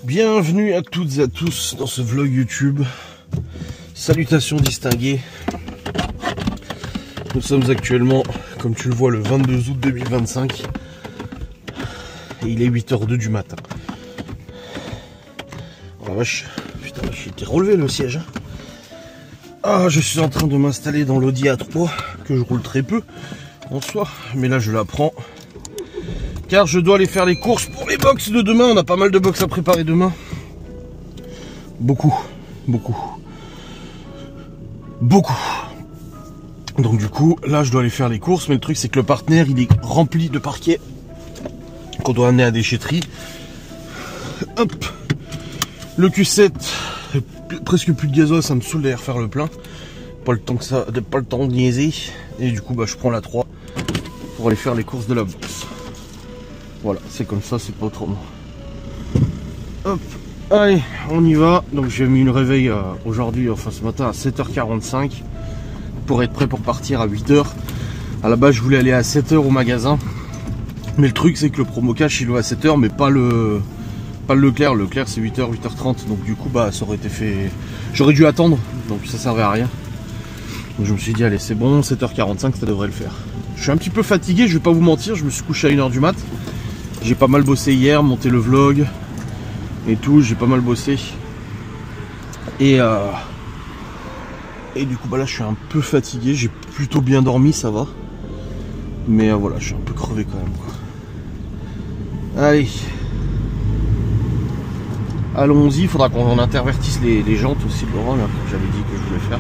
Bienvenue à toutes et à tous dans ce vlog YouTube. Salutations distinguées. Nous sommes actuellement, comme tu le vois, le 22 août 2025. Et il est 8h02 du matin. Oh la vache, putain, j'ai été relevé le siège. Ah, je suis en train de m'installer dans l'Audi A3, que je roule très peu en soi. Mais là, je la prends. Car je dois aller faire les courses pour les box de demain. On a pas mal de box à préparer demain. Beaucoup. Donc du coup, là je dois aller faire les courses. Mais le truc c'est que le partenaire il est rempli de parquets qu'on doit amener à déchetterie. Hop. Le Q7, presque plus de gasoil, ça me saoule d'aller refaire le plein. Pas le temps de niaiser. Et du coup je prends la 3 pour aller faire les courses de la box. Voilà, c'est comme ça, c'est pas autrement. Hop, allez, on y va. Donc j'ai mis le réveil aujourd'hui, enfin ce matin à 7h45 pour être prêt pour partir à 8h. À la base, je voulais aller à 7h au magasin. Mais le truc, c'est que le promo cash, il est à 7h, mais pas le Leclerc. Le Leclerc, c'est 8h, 8h30. Donc du coup, ça aurait été fait... J'aurais dû attendre, donc ça servait à rien. Donc je me suis dit, allez, c'est bon, 7h45, ça devrait le faire. Je suis un petit peu fatigué, je vais pas vous mentir, je me suis couché à 1h du mat'. J'ai pas mal bossé hier, monté le vlog et tout, j'ai pas mal bossé. Et du coup là je suis un peu fatigué, j'ai plutôt bien dormi, ça va. Mais voilà, je suis un peu crevé quand même quoi. Allez. Allons-y, il faudra qu'on intervertisse les jantes aussi de Laurent, là, que j'avais dit que je voulais faire.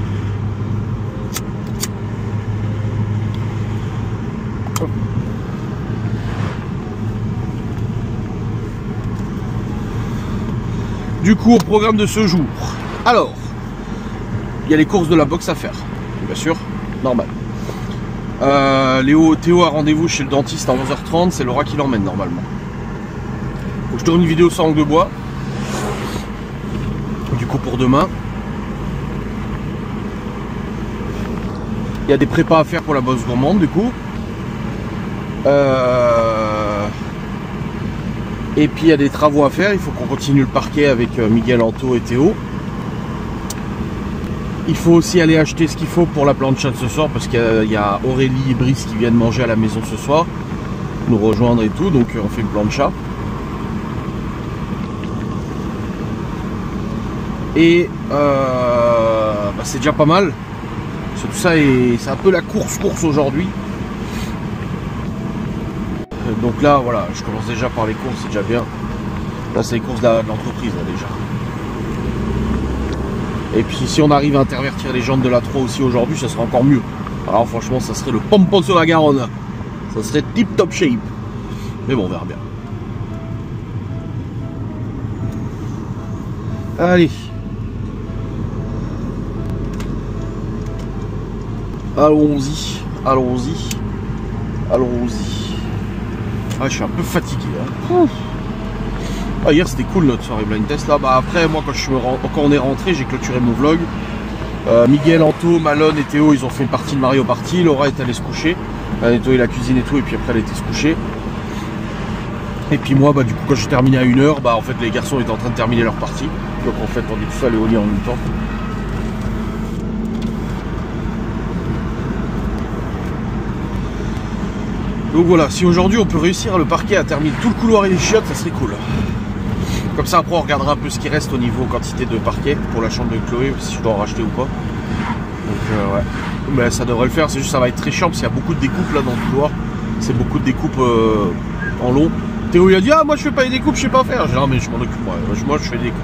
Hop. Du coup, au programme de ce jour, alors, il y a les courses de la box à faire, bien sûr, normal. Théo a rendez-vous chez le dentiste à 11h30, c'est Laura qui l'emmène normalement. Faut que je tourne une vidéo sans langue de bois, du coup pour demain. Il y a des prépas à faire pour la box gourmande, du coup. Et puis il y a des travaux à faire, il faut qu'on continue le parquet avec Miguel, Anto et Théo. Il faut aussi aller acheter ce qu'il faut pour la plancha de ce soir, parce qu'il y a Aurélie et Brice qui viennent manger à la maison ce soir, nous rejoindre et tout, donc on fait une plancha. Et c'est déjà pas mal. Tout ça, c'est un peu la course aujourd'hui. Donc là, voilà, je commence déjà par les courses, c'est déjà bien. Là, c'est les courses de l'entreprise, déjà. Et puis, si on arrive à intervertir les jantes de la 3 aussi aujourd'hui, ça sera encore mieux. Alors, franchement, ça serait le pompon sur la Garonne. Ça serait tip top shape. Mais bon, on verra bien. Allez. Allons-y. Ah, je suis un peu fatigué. Hein. Ah, hier c'était cool notre soirée blind test là. Après moi quand on est rentré, j'ai clôturé mon vlog. Miguel, Anto, Malone et Théo ils ont fait une partie de Mario Party. Laura est allée se coucher. Elle a nettoyé la cuisine et tout, et puis après elle était se coucher. Et puis moi du coup quand j'ai terminé à 1h, en fait les garçons étaient en train de terminer leur partie. Donc en fait on est tous allés au lit en même temps. Donc voilà, si aujourd'hui on peut réussir à le parquet à terminer tout le couloir et les chiottes, ça serait cool. Comme ça après on regardera un peu ce qui reste au niveau quantité de parquet pour la chambre de Chloé, si je dois en racheter ou pas. Donc ouais, mais ça devrait le faire, c'est juste ça va être très chiant parce qu'il y a beaucoup de découpes là dans le couloir. C'est beaucoup de découpes en long. Théo il a dit ah moi je fais pas les découpes, je sais pas faire. J'ai dit non mais je m'en occupe moi je fais les découpes.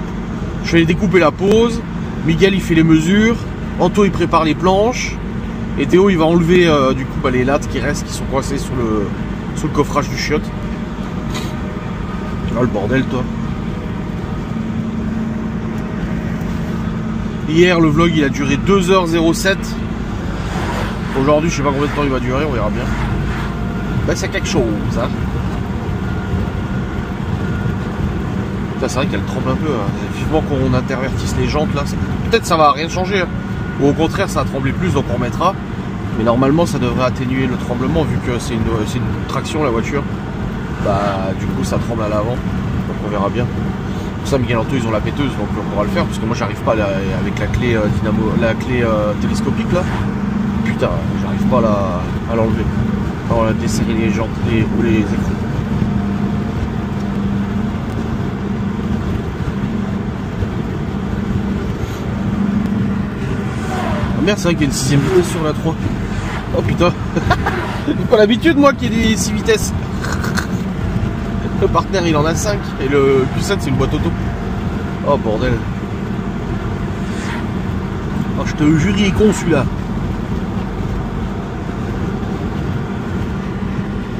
Je fais les découpes et la pose. Miguel il fait les mesures. Anto il prépare les planches. Et Théo il va enlever du coup les lattes qui restent, qui sont coincées sous le coffrage du chiotte. Ah le bordel toi. Hier le vlog il a duré 2h07. Aujourd'hui je sais pas combien de temps il va durer, on verra bien. C'est quelque chose hein. C'est vrai qu'elle tremble un peu, hein. Vivement qu'on intervertisse les jantes là. Peut-être ça va rien changer hein. Ou au contraire ça a tremblé plus donc on remettra. Mais normalement ça devrait atténuer le tremblement vu que c'est une traction la voiture. Du coup ça tremble à l'avant. Donc on verra bien. Pour ça, Miguel Anto, ils ont la péteuse, donc on pourra le faire, parce que moi, j'arrive pas là, avec la clé dynamo, la clé télescopique là. Putain, j'arrive pas à l'enlever. On a desserré les jantes ou les écrans. Ah merde, c'est vrai qu'il y a une 6ème vitesse sur la 3. Oh putain. J'ai pas l'habitude moi qu'il y ait des 6 vitesses. Le partenaire il en a 5 et le Q7 c'est une boîte auto. Oh bordel. Oh, je te jure il est con celui-là.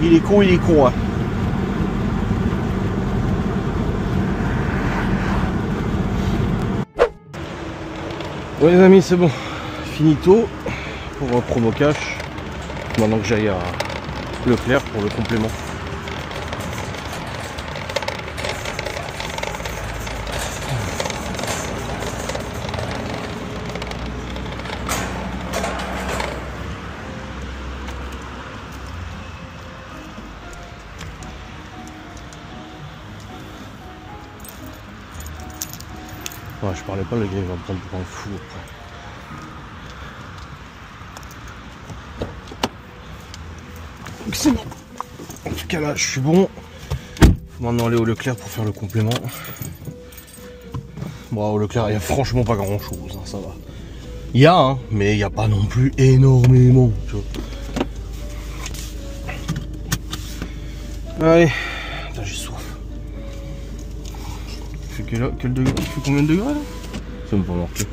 Il est con hein. Bon les amis c'est bon. Finito pour promo cash. Maintenant que j'aille à Leclerc pour le complément. Ouais, je parlais pas, le gars il va me prendre pour un fou après. Donc c'est bon. En tout cas là je suis bon. Faut maintenant aller au Leclerc pour faire le complément. Bon au Leclerc il y a franchement pas grand chose, hein, ça va. Il y a hein, mais il n'y a pas non plus énormément. Tu vois. Allez, j'ai soif. Il fait combien de degrés là? Ça me pas marqué.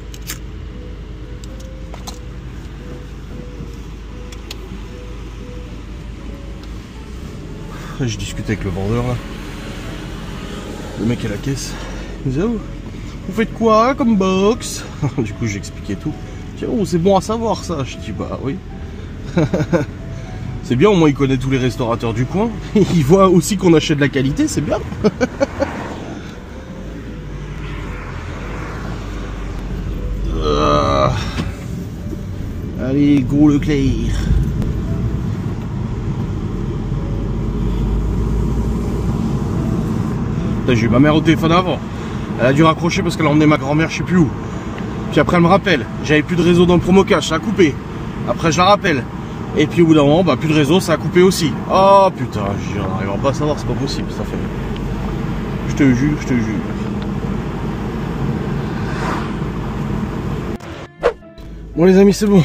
J'ai discuté avec le vendeur là. Le mec à la caisse. Il me disait, oh, vous faites quoi comme box? Du coup j'ai expliqué tout. Je dis, oh c'est bon à savoir ça. Je dis bah oui. C'est bien, au moins il connaît tous les restaurateurs du coin. Il voit aussi qu'on achète de la qualité, c'est bien. Allez, gros Leclerc. J'ai eu ma mère au téléphone avant. Elle a dû raccrocher parce qu'elle a emmené ma grand-mère je sais plus où. Puis après elle me rappelle. J'avais plus de réseau dans le promo cash, ça a coupé. Après je la rappelle. Et puis au bout d'un moment, bah plus de réseau, ça a coupé aussi. Oh putain, j'en arriverai pas à savoir, c'est pas possible ça fait. Je te jure, je te jure. Bon les amis, c'est bon.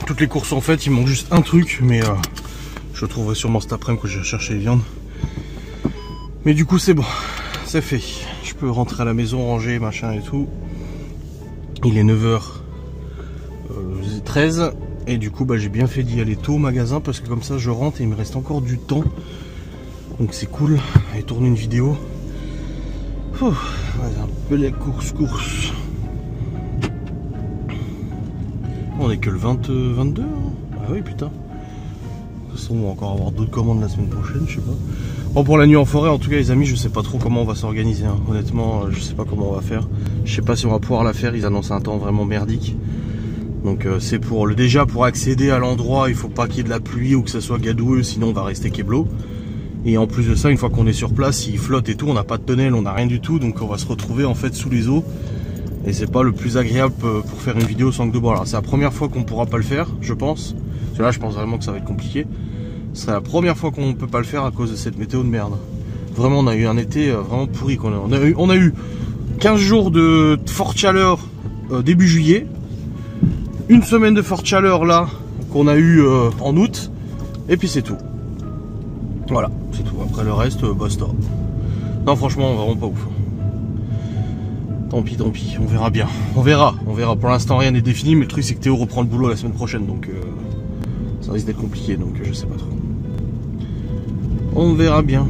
Toutes les courses sont faites, il manque juste un truc, mais je le trouverai sûrement cet après-midi quand je vais chercher les viandes. Mais du coup c'est bon, c'est fait. Je peux rentrer à la maison, ranger, machin et tout. Il est 9h13 et du coup bah, j'ai bien fait d'y aller tôt au magasin parce que comme ça je rentre et il me reste encore du temps. Donc c'est cool. Allez tourner une vidéo. Un peu les courses. On est que le 22 hein. Ah oui putain. De toute façon on va encore avoir d'autres commandes la semaine prochaine, je sais pas. Bon pour la nuit en forêt en tout cas les amis je sais pas trop comment on va s'organiser hein. Honnêtement je sais pas comment on va faire. Je sais pas si on va pouvoir la faire, ils annoncent un temps vraiment merdique. Donc c'est pour déjà pour accéder à l'endroit il faut pas qu'il y ait de la pluie ou que ça soit gadoueux sinon on va rester keblo. Et en plus de ça une fois qu'on est sur place il flotte et tout, on n'a pas de tunnel, on n'a rien du tout donc on va se retrouver en fait sous les eaux. Et c'est pas le plus agréable pour faire une vidéo sans que de bois. Alors c'est la première fois qu'on pourra pas le faire je pense. Parce que là je pense vraiment que ça va être compliqué. Ce serait la première fois qu'on ne peut pas le faire à cause de cette météo de merde. Vraiment, on a eu un été vraiment pourri. On a eu 15 jours de forte chaleur début juillet. Une semaine de forte chaleur là, qu'on a eu en août. Et puis c'est tout. Voilà, c'est tout. Après le reste, basta. Non, franchement, vraiment pas ouf. Tant pis, on verra bien. On verra. Pour l'instant, rien n'est défini. Mais le truc, c'est que Théo reprend le boulot la semaine prochaine. Donc, ça risque d'être compliqué. Donc, je sais pas trop. On verra bien.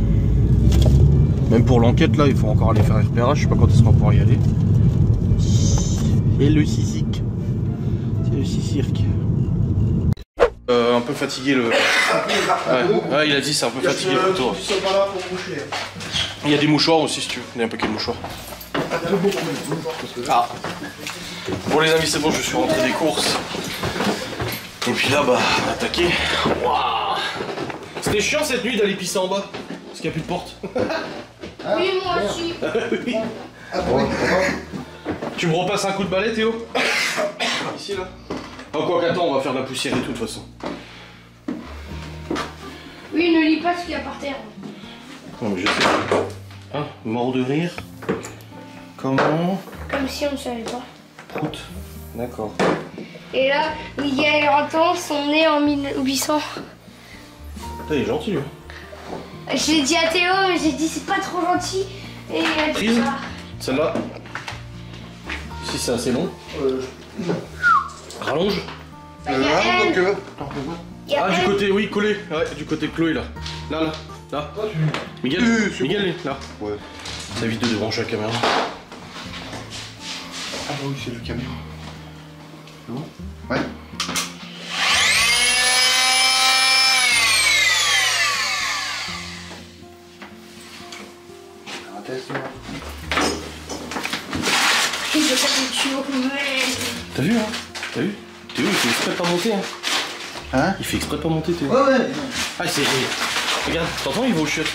Même pour l'enquête là, il faut encore aller faire un repérage. Je sais pas quand est-ce qu'on va pouvoir y aller. Et le sisic. C'est le sisirque. Un peu fatigué le. Ouais, il a dit c'est un peu fatigué le retour. Il y a des mouchoirs aussi si tu veux. Il y a un paquet de mouchoirs. Ah. Bon les amis c'est bon, je suis rentré des courses. Et puis là bah on a attaqué. Waouh. C'était chiant cette nuit d'aller pisser en bas. Parce qu'il n'y a plus de porte. Oui moi aussi. Oui. Ah oui. Tu me repasses un coup de balai, Théo? Ici, là. Oh, quoi qu'attends, on va faire de la poussière et tout, de toute façon. Oui, ne lis pas ce qu'il y a par terre. Non, mais je sais. Hein, mort de rire. Comment? Comme si on ne savait pas. Prout. D'accord. Et là, Miguel entend son nez en 1800. Putain, il est gentil, lui. Je l'ai dit à Théo, mais j'ai dit c'est pas trop gentil. Et il a dit Prise. ça. Celle-là. Si c'est assez long. Rallonge. Il y a elle. Il y a Ah, du elle. côté, oui, collé. Ouais, du côté de Chloé, là. Là, là. Là. Miguel, Miguel, là. Ouais. Ça évite de débrancher la caméra. Ah oui, c'est le camion. C'est bon? Ouais. Un test, Il veut faire le tuyau. T'as vu, hein? T'as vu? Théo, il fait exprès de pas monter, hein. Hein? Il fait exprès de pas monter, Théo. Ouais, ouais. Ah, c'est... Regarde, t'entends, il va au chiottes.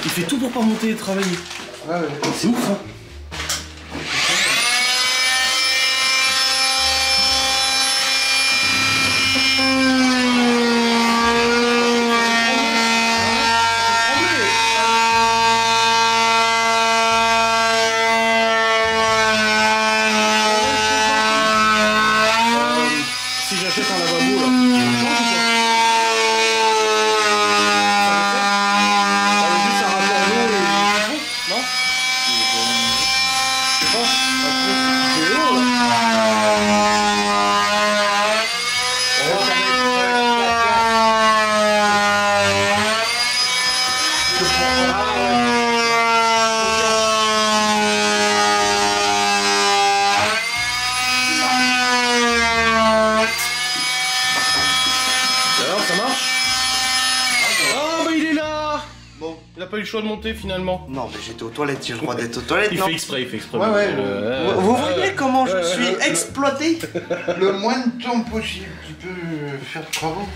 Il fait tout pour pas monter et travailler. Ouais, ouais. C'est ouf, hein. Si j'achète un lavabo, là, ça change ou pas? Ça va juste un rapport d'eau et du chiffon, non? Je sais pas. Après, c'est l'eau, là. Alors, ça marche? Ah, bah il est là! Bon. Il a pas eu le choix de monter finalement. Non, mais j'étais aux toilettes, j'ai le droit d'être aux toilettes, Il non? fait exprès, il fait exprès. Ouais, ouais. Vous voyez comment je ouais, suis ouais. exploité? Le moins de temps possible, tu peux faire de travaux.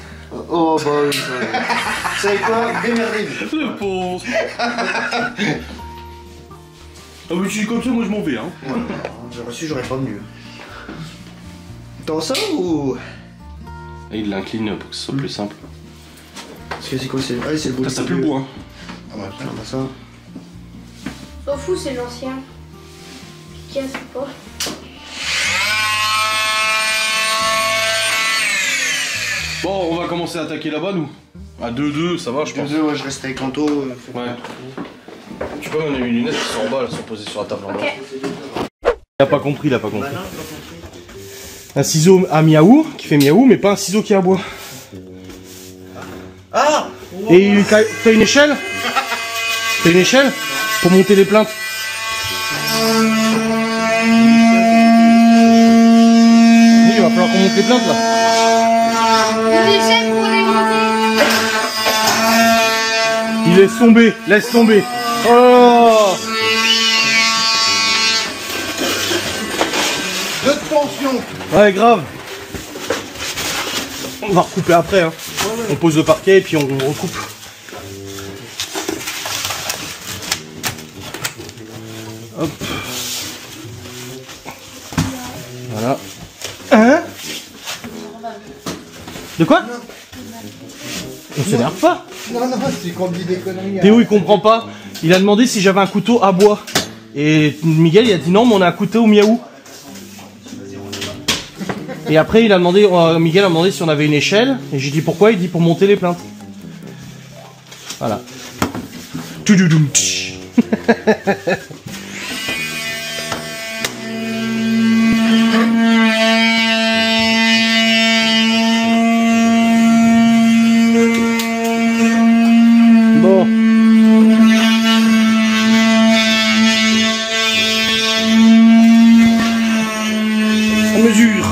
Oh bah oui, vous savez quoi? Démerdez-vous. Le pauvre. Ah, mais tu dis comme ça, moi je m'en vais, hein. J'ai reçu, j'aurais pas venu. T'en sors ou? Et il l'incline pour que ce soit plus simple. Parce que c'est quoi? Ah, c'est le bout. Ça pue le bois, hein. Ah bah ça. S'en fout, c'est l'ancien. Qui casse pas. Bon, on va commencer à attaquer là-bas, nous. À 2-2, ça va, je pense. Ouais, je reste avec Anto. Ouais. Tu peux m'en mes lunettes qui sont en bas, elles sont posées sur la table en bas. Ok. Il a pas compris, il a pas compris. Un ciseau à miaou, qui fait miaou, mais pas un ciseau qui aboie. Ah! Et t'as une échelle? T'as une échelle? Pour monter les plaintes? Oui, il va falloir qu'on monte les plaintes, là. Une échelle pour les monter. Il laisse tomber, laisse tomber. Oh! De tension. Ouais, grave. On va recouper après, hein. On pose le parquet et puis on recoupe. Hop. Voilà. Hein? De quoi? On s'énerve pas. Non, c'est qu'on dit des conneries. Théo il comprend pas. Il a demandé si j'avais un couteau à bois. Et Miguel il a dit non mais on a un couteau miaou. Et après il a demandé, Miguel a demandé si on avait une échelle. Et j'ai dit pourquoi, il dit pour monter les plaintes. Voilà. Tududum, tch. Bon. On mesure.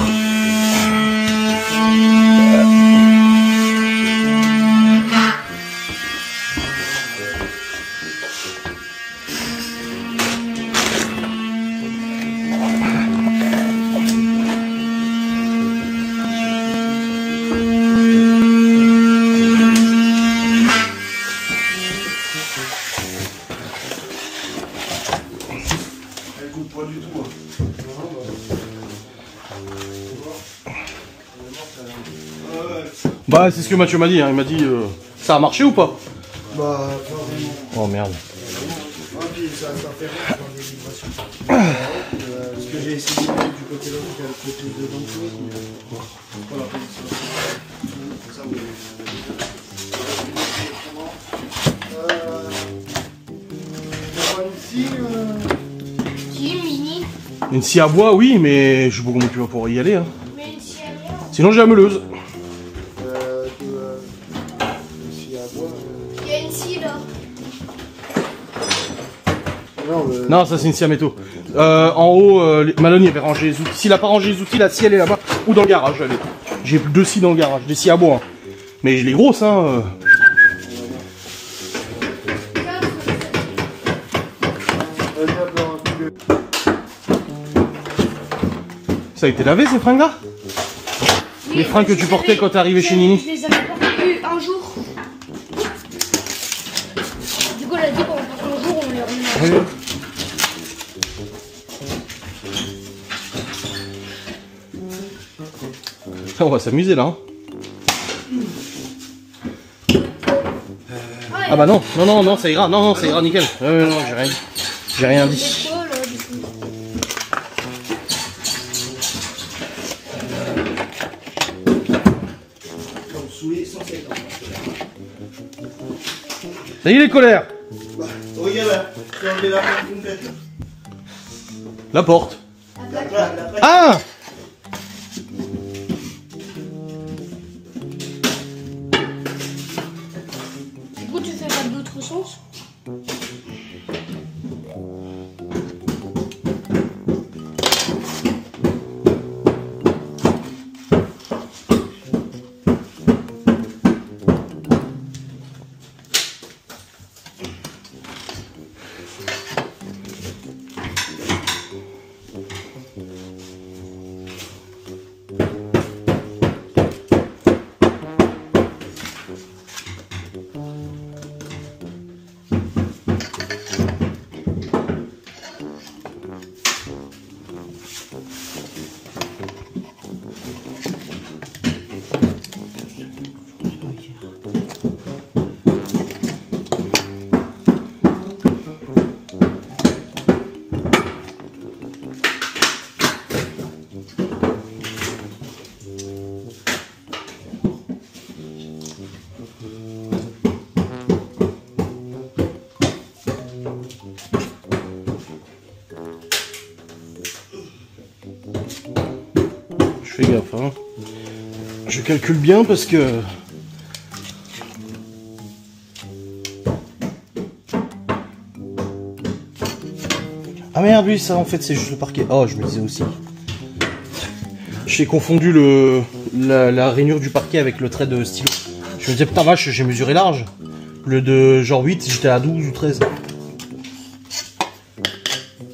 écoute pas du tout. Bah c'est ce que Mathieu m'a dit, hein. Il m'a dit ça a marché ou pas? Bah, pas vraiment. Oh merde. Ah, puis ça fait rien dans les vibrations. Parce que j'ai essayé de mettre du côté là, du côté de l'entour. Voilà, ça vous ici, Qui, mini? Une scie à bois, oui, mais je sais pas comment tu vas pouvoir y aller. Hein. Mais une scie à bois. Sinon j'ai la meuleuse. ici à bois. Il y a une scie là. Non, ça c'est une scie à métaux. En haut, Malone il avait rangé les outils. S'il a pas rangé les outils, la scie elle est là-bas. Ou dans le garage, allez. J'ai 2 scies dans le garage, des scies à bois. Hein. Mais je les grosses, hein. Ça a été lavé ces fringues là? Oui, Les fringues que tu portais quand t'es arrivé chez Nini? Je les avais portées un jour. Du coup, elle a dit qu'on porte un jour, on les remet. Oui. On va s'amuser là. Hein. Ah bah non, non, ça ira, non, ça ira nickel. Non, j'ai rien dit. C'est quoi là, du coup? Comme souhait 150. Ça y est les colères. Bah, regarde là, j'ai enlevé la porte complète. La porte. La plaque. Ah! Du coup, tu fais pas d'autre sens? Je fais gaffe, hein. Je calcule bien parce que... Ah merde, oui, ça en fait c'est juste le parquet. Oh, je me disais aussi. J'ai confondu la rainure du parquet avec le trait de stylo. Je me disais, putain vache, j'ai mesuré large. Le de genre 8, j'étais à 12 ou 13.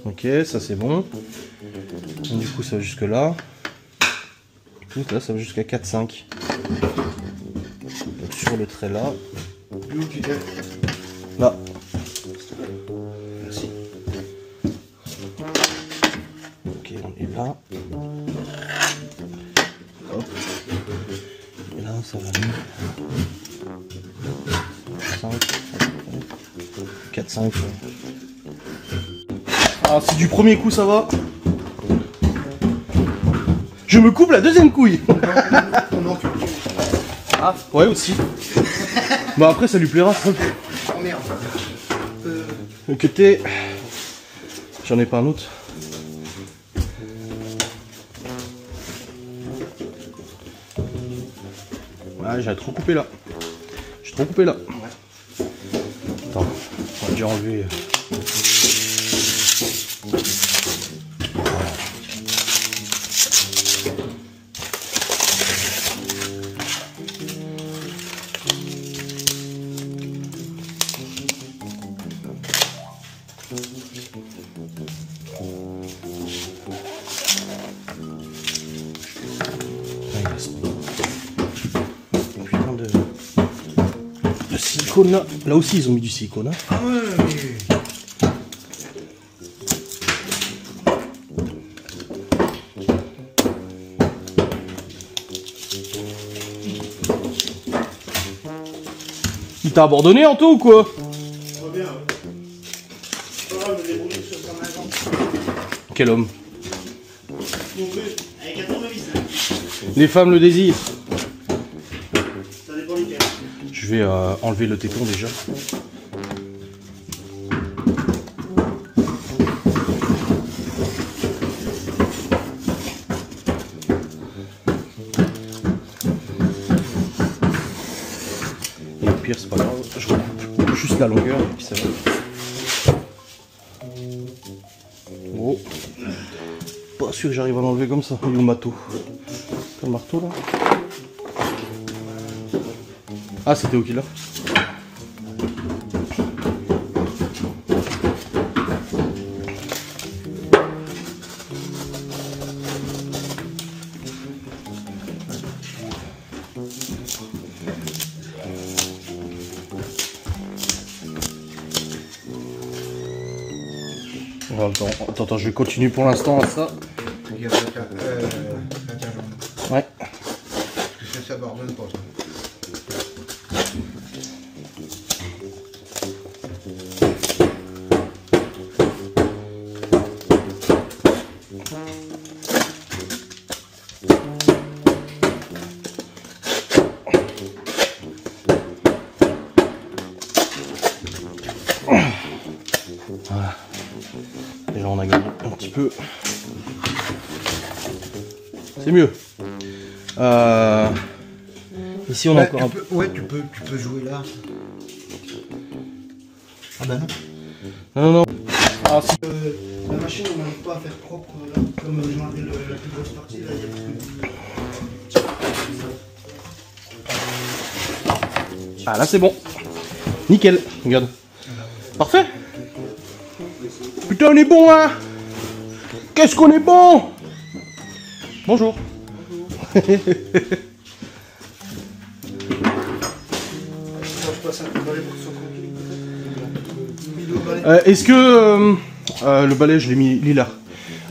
Ok, ça c'est bon. Donc, du coup, ça va jusque là. Donc là, ça va jusqu'à 4-5. Donc sur le trait là. D'où tu t'es? Là. Merci. Ok, on est là. Hop. Et là, ça va mieux. 5, 4-5. Ah, si du premier coup ça va. Je me coupe la deuxième couille. Ah, ouais aussi. Bah après ça lui plaira. Oh merde. Que t'es... J'en ai pas un autre. Ouais, j'ai trop coupé là. J'ai trop coupé là. Attends, on va déjà enlever... Putain de silicone là. Là aussi ils ont mis du silicone. Hein. Ah ouais, mais... t'as abandonné, Anto, ou quoi? Ça va bien, ouais. Ça va, me débrouiller sur sa main. Quel homme. Non plus, avec un tournevis, hein. Les femmes le désirent. Ça dépend lesquels. Je vais enlever le téton déjà. Et au pire, c'est pas grave, je recoupe juste la longueur et puis ça va. Oh. Pas sûr que j'arrive à l'enlever comme ça. Il est où le marteau? T'as le marteau là? Ah, c'était ok là. Attends, je vais continuer pour l'instant à ça. Ouais. Parce que ça s'abandonne pas. Voilà. Déjà on a gagné un petit peu. C'est mieux. Ici on a encore un peu. Ouais, tu peux jouer là. Ah bah non. Non, non. Ah si. La machine, on n'arrive pas à faire propre là. Comme j'ai enlevé la plus grosse partie, là, il y a plus. Ah là c'est bon. Nickel. Regarde. Parfait. Putain on est bon hein. Qu'est-ce qu'on est bon. Bonjour. Est-ce que le balai je l'ai mis lilas.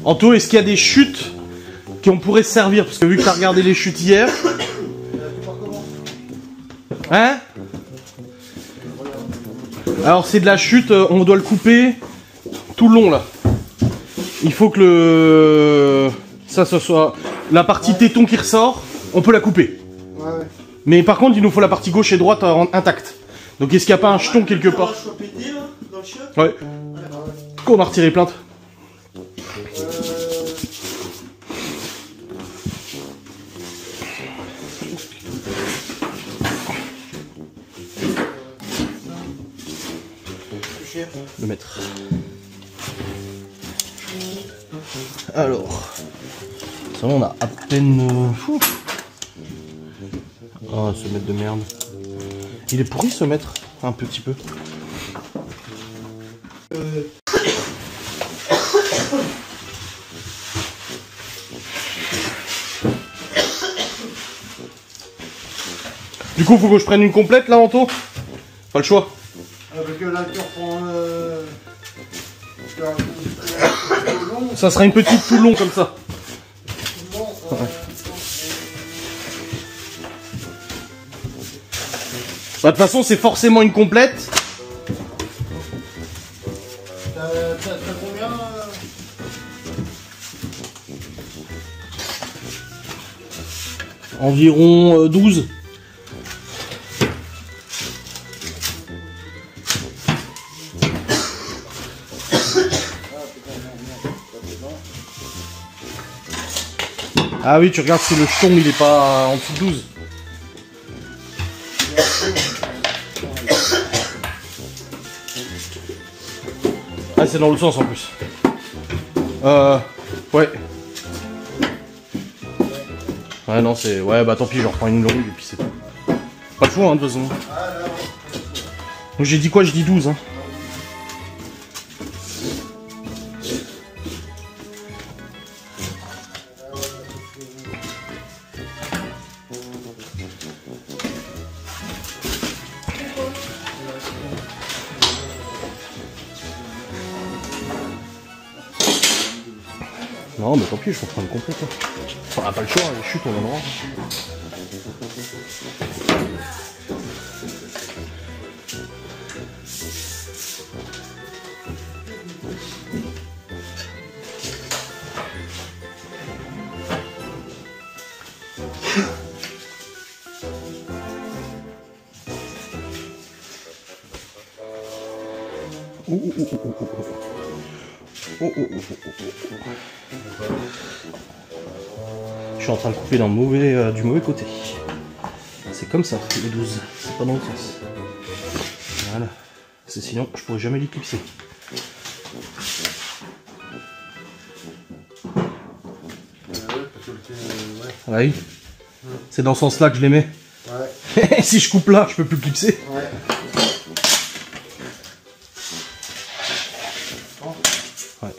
Anto, est-ce qu'il y a des chutes qui on pourrait se servir? Parce que vu que t'as regardé les chutes hier. Hein? Alors c'est de la chute, on doit le couper tout le long là. Il faut que ça soit la partie téton qui ressort, on peut la couper. Ouais. Mais par contre il nous faut la partie gauche et droite intacte. Donc est-ce qu'il n'y a pas un jeton quelque part? Pété, là, dans le chiotte. Ouais. Pourquoi on a retiré plainte? Le mettre. Alors, ça on a à peine. Ah, ce mètre de merde. Il est pourri ce mètre, un petit peu. Du coup, faut que je prenne une complète là, Anto? Pas le choix. Parce que là, tu reprends. Ça sera une petite tout long comme ça. Bah, de toute façon, c'est forcément une complète. T'as combien Environ 12. Ah oui, tu regardes si le jeton il est pas en dessous de 12. Ah, c'est dans l'autre sens en plus. Ouais. Ouais, non, c'est. Ouais, bah tant pis, je reprends une longue et puis c'est tout. Pas le choix, hein, de toute façon. Donc j'ai dit quoi? Je dis 12, hein. Non, mais tant pis, je reprends une complète. Hein. On n'a pas le choix, les chutes, on en aura. Je suis en train de couper dans le du mauvais côté. C'est comme ça, le 12. C'est pas dans le sens. Voilà. Sinon, je pourrais jamais l'éclipser. Ouais. Oui. C'est dans ce sens-là que je les mets. Ouais. Si je coupe là, je peux plus clipser. Ouais. Ouais.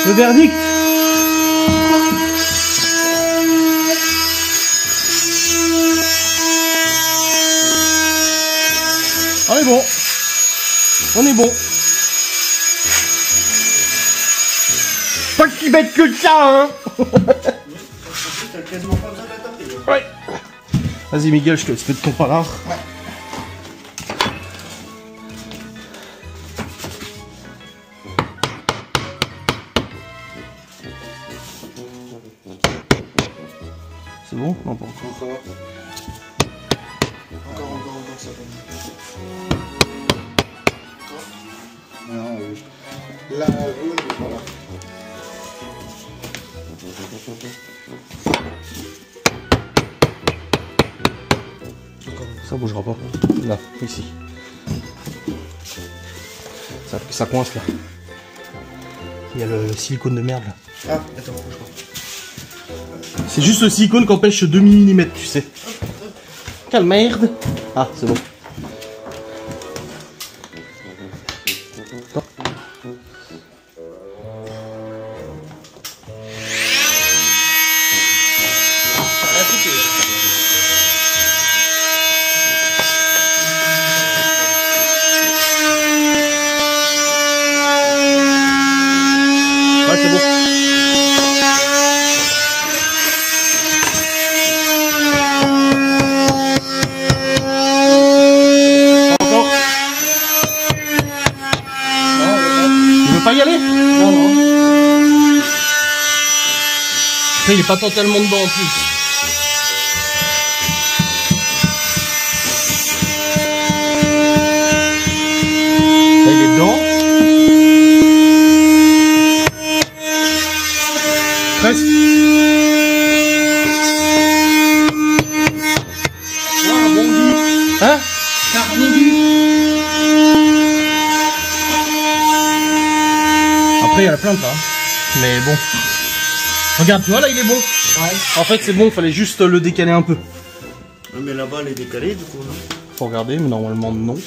Le verdict. On est bon. On est bon. Pas si bête que ça, hein. T'as quasiment pas besoin de la taper. Ouais. Vas-y Miguel, je te laisse mettre ton palard. Ouais. C'est bon? Non, pas encore. Encore, ça va. Non, la jaune, voilà. Ça bougera pas. Là, ici. Ça coince là. Il y a le silicone de merde là. Ah, attends, bouge pas. C'est juste le silicone qui empêche 2 mm, tu sais. Quelle merde! Ah, c'est bon. Ouais, c'est bon. Pas y aller? Non, non. Après, il est pas totalement dedans en plus. Là, il est dedans. Presque. Ah, bon dit. Hein? Après, il y a la plainte là. Mais bon. Regarde, tu vois là, il est bon. Ouais. En fait, c'est bon, fallait juste le décaler un peu. Mais là-bas, elle est décalée du coup, non? Faut regarder, mais normalement, non.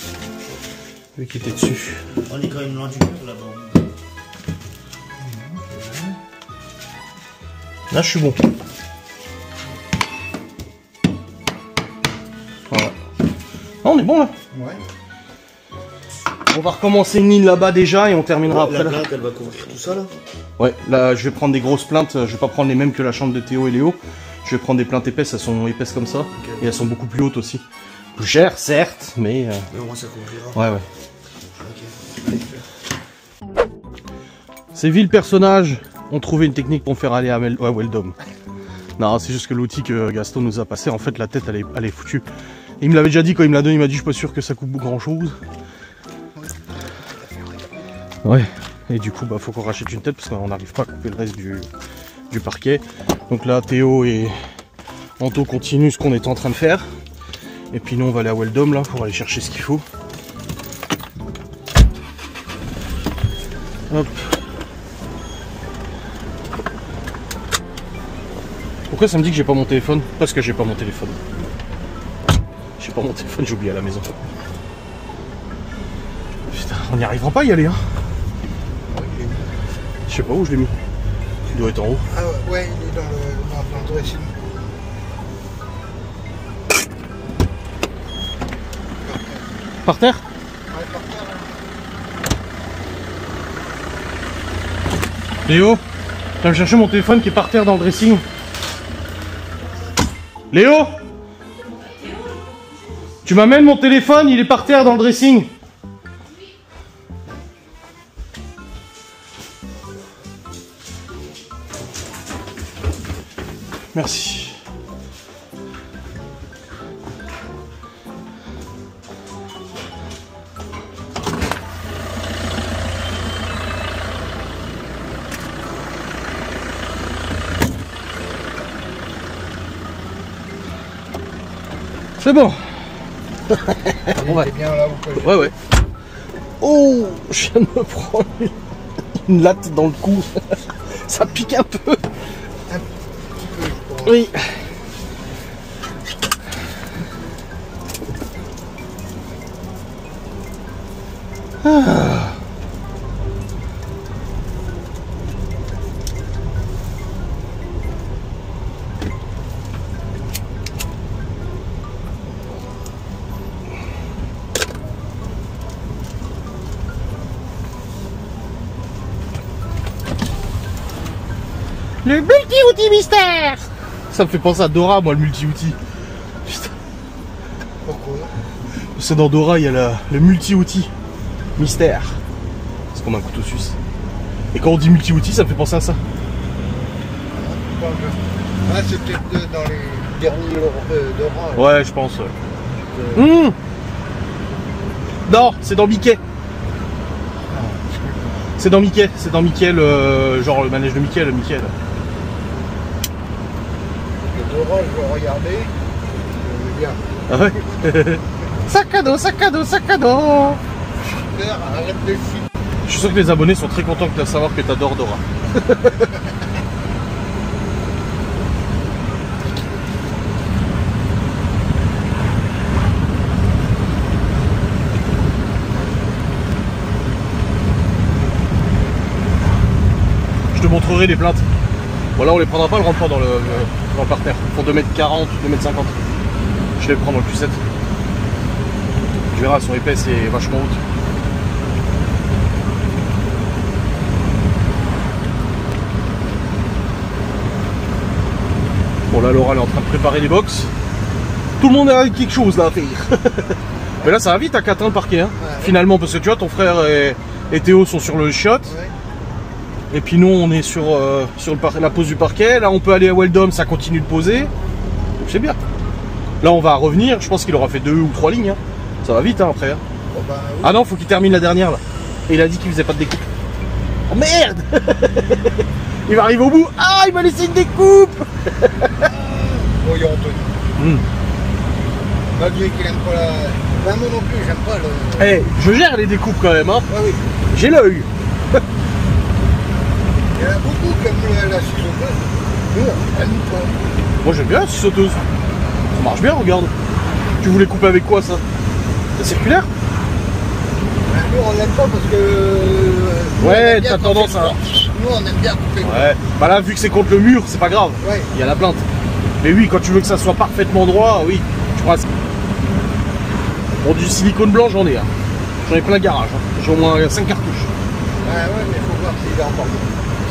Vu qu'il était dessus. On est quand même loin du mur là-bas. Là, je suis bon. Voilà. Ah, on est bon là. Ouais. On va recommencer une ligne là-bas déjà et on terminera après. La plainte, elle va couvrir tout ça là? Ouais, là je vais prendre des grosses plaintes, je vais pas prendre les mêmes que la chambre de Théo et Léo. Je vais prendre des plaintes épaisses, elles sont épaisses comme ça. Okay. Et elles sont beaucoup plus hautes aussi. Plus chères, certes, mais... Mais au moins ça couvrira. Ouais, ouais. Okay. Ces villes personnages ont trouvé une technique pour me faire aller à Weldom. Non, c'est juste que l'outil que Gaston nous a passé, en fait la tête elle est foutue. Et il me l'avait déjà dit quand il me l'a donné, il m'a dit je suis pas sûr que ça coupe grand chose. Ouais, et du coup bah faut qu'on rachète une tête parce qu'on n'arrive pas à couper le reste du parquet. Donc là Théo et Anto continuent ce qu'on était en train de faire. Et puis nous on va aller à Weldom là pour aller chercher ce qu'il faut. Hop. Pourquoi ça me dit que j'ai pas mon téléphone? Parce que j'ai pas mon téléphone. J'ai pas mon téléphone, j'ai oublié à la maison. Putain, on n'y arrivera pas à y aller hein. Je sais pas où je l'ai mis. Il doit être en haut. Ah ouais, il est dans le dressing. Par terre? Ouais, par terre. Léo, tu vas me chercher mon téléphone qui est par terre dans le dressing. Léo, tu m'amènes mon téléphone, il est par terre dans le dressing. Merci. C'est bon. Il était bien là où que Ouais, ouais. Oh, je viens de me prendre une latte dans le cou. Ça pique un peu. Oui. Ah. Le multi-outil mystère. Ça me fait penser à Dora, moi, le multi-outil. Putain. Pourquoi? C'est dans Dora, il y a le multi-outil mystère. C'est comme un couteau suisse. Et quand on dit multi-outil, ça me fait penser à ça. Ah, c'est peut-être dans les derniers Dora. Ouais, je pense. Mmh. Non, c'est dans Mickey. C'est dans Mickey, le genre le manège de Mickey, le Mickey. Là. Le Dora, je vais regarder. Bien. Ah ouais. Sac à dos, sac à dos, sac à dos. Super, arrête de filmer. Je suis sûr que les abonnés sont très contents de savoir que t'adores Dora. Je te montrerai les plaintes. Voilà, on les prendra pas, elles rentrent pas dans le parterre. Ils font 2m40, 2m50. Je les prends dans le Q7. Tu verras, elles sont épaisses et vachement hautes. Bon là, Laura elle est en train de préparer les box. Tout le monde a quelque chose là à faire. Mais là ça va vite à 4 ans le parquet hein. Ouais. Finalement, parce que tu vois, ton frère et Théo sont sur le shot. Ouais. Et puis nous on est sur, la pose du parquet. Là on peut aller à Weldom, ça continue de poser. Donc c'est bien. Là on va revenir, je pense qu'il aura fait 2 ou 3 lignes. Hein. Ça va vite hein, après. Hein. Oh, bah, oui. Ah non, faut qu'il termine la dernière là. Et il a dit qu'il faisait pas de découpe. Oh merde. Il va arriver au bout. Ah, il m'a laissé une découpe. Voyons, Anthony. Malgré qu'il aime pas la... Ben, moi non plus, j'aime pas le... Eh, je gère les découpes quand même, hein. Ah oui. J'ai l'œil. Il y en a beaucoup qui aiment la ciseauteuse. Nous, on aime pas. Moi j'aime bien la scie sauteuse. Ça marche bien, regarde. Tu voulais couper avec quoi ça? La circulaire? Ben, nous, on l'aime pas parce que... nous, on Ouais, aime bien t'as couper tendance le à... corps. Nous, on aime bien couper. Ouais. Bah là, vu que c'est contre le mur, c'est pas grave. Ouais. Il y a la plainte. Mais oui, quand tu veux que ça soit parfaitement droit, oui. Tu vois. Bon, du silicone blanc, j'en ai. Hein. J'en ai plein le garage. Hein. J'ai au moins 5 cartouches. Ouais, mais il faut voir s'il est encore bon.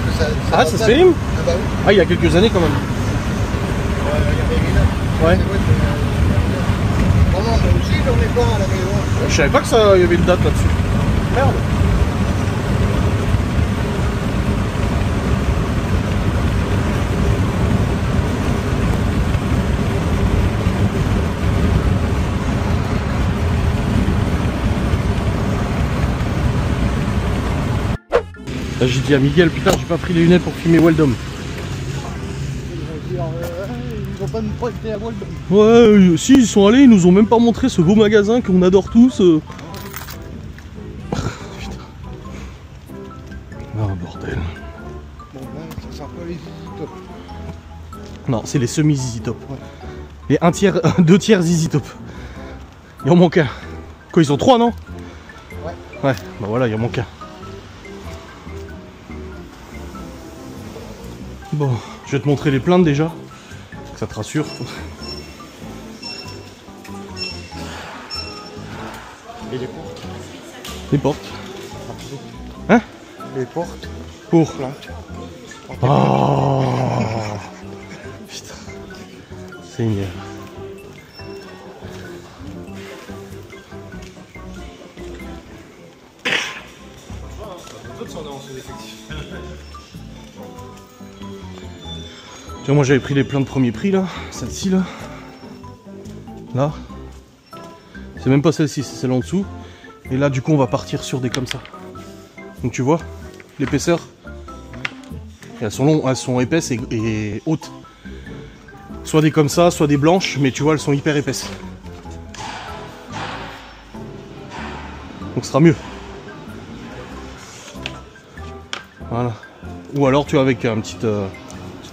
Parce que ça Ah, va ça se pas. fait? Ah bah oui. Ah, il y a quelques années quand même. Il y avait les là. Ouais. C'est vrai que... Vraiment, moi aussi, j'en ai pas à la maison. Je savais pas que ça y avait une date là-dessus. Merde. Là, j'ai dit à Miguel, putain, j'ai pas pris les lunettes pour filmer Weldom. Ils vont pas nous prêter à Weldom. Ouais, si, ils sont allés, ils nous ont même pas montré ce beau magasin qu'on adore tous. Putain. Ah, bordel. Bon, ben, ça sent pas les Easy Top. Non, c'est les semi-Zizi Top. Ouais. Les 2 tiers Zizi Top. Il en manque un. Quoi, ils ont 3, non? Ouais. Ouais, bah voilà, il en manque un. Bon, je vais te montrer les plaintes déjà. Que ça te rassure. Et les portes. Les portes. Hein? Les portes. Pour. Plantes. Oh putain. Seigneur. Tu vois, moi j'avais pris les pleins de premier prix là, celle-ci là. Là. C'est même pas celle-ci, c'est celle en dessous. Et là du coup on va partir sur des comme ça. Donc tu vois, l'épaisseur. Elles sont épaisses et hautes. Soit des comme ça, soit des blanches, mais tu vois elles sont hyper épaisses. Donc ce sera mieux. Voilà. Ou alors tu vois avec un petit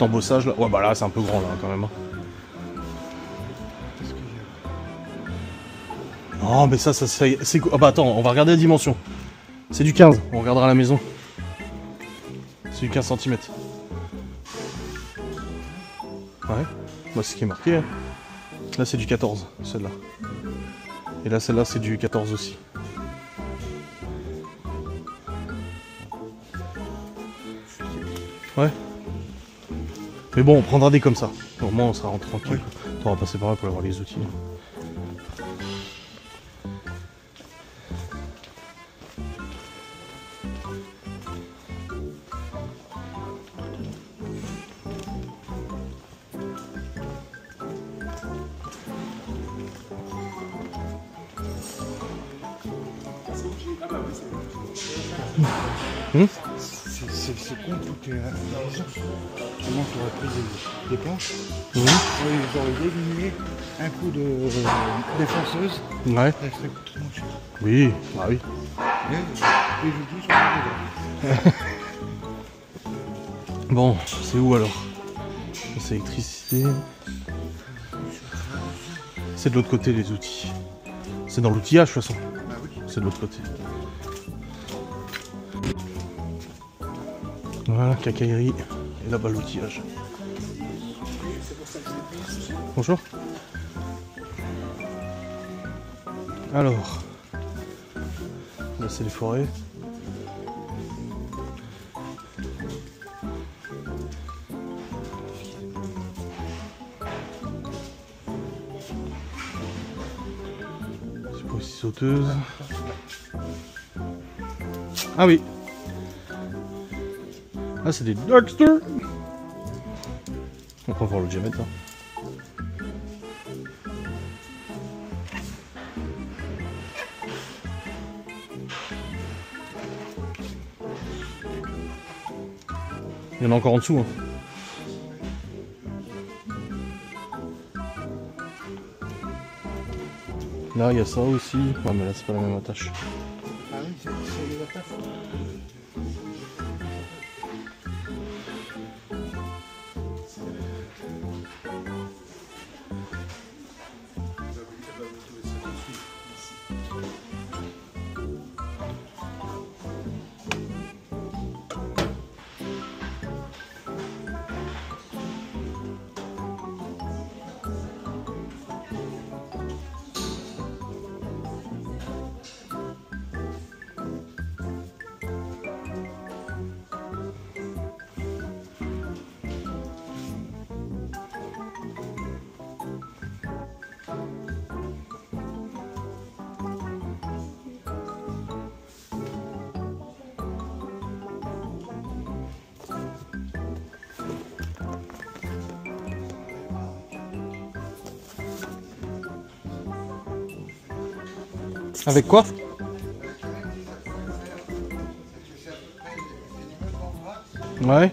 embossage là. Ouais bah là c'est un peu grand là quand même. Non mais ça c'est... Ah bah attends, on va regarder la dimension. C'est du 15, on regardera à la maison. C'est du 15 cm. Ouais, moi c'est ce qui est marqué. Hein. Là c'est du 14, celle-là. Et là celle-là c'est du 14 aussi. Ouais. Mais bon, on prendra des comme ça. Au moins on sera rentré tranquille. On va passer par là pour avoir les outils. C'est con, tout est à la maison. Comment tu aurais pris des planches. Mmh. Ils auraient diminué un coup de défonceuse. Ouais. Ça serait tout moins cher. Oui, bah oui. Mais les outils sont dedans. Bon, c'est où alors? C'est électricité. C'est de l'autre côté les outils. C'est dans l'outillage de toute façon. Bah oui. C'est de l'autre côté. Voilà, quincaillerie. Et là-bas l'outillage. Bonjour. Alors. Là c'est les forêts. C'est pas aussi sauteuse. Ah oui. Ah c'est des Dexter. On va voir le diamètre. Hein. Il y en a encore en dessous. Hein. Là il y a ça aussi. Ouais mais là c'est pas la même attache. Ah oui, c'est les attaches. Avec quoi? Ouais.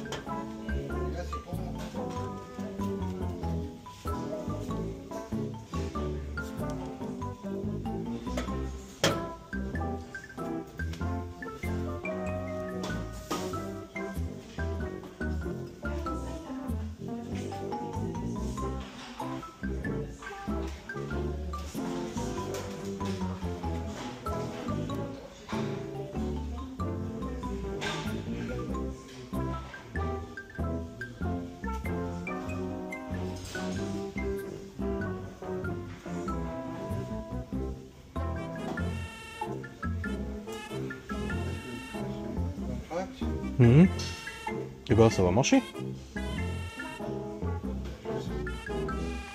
Et bah ça va marcher.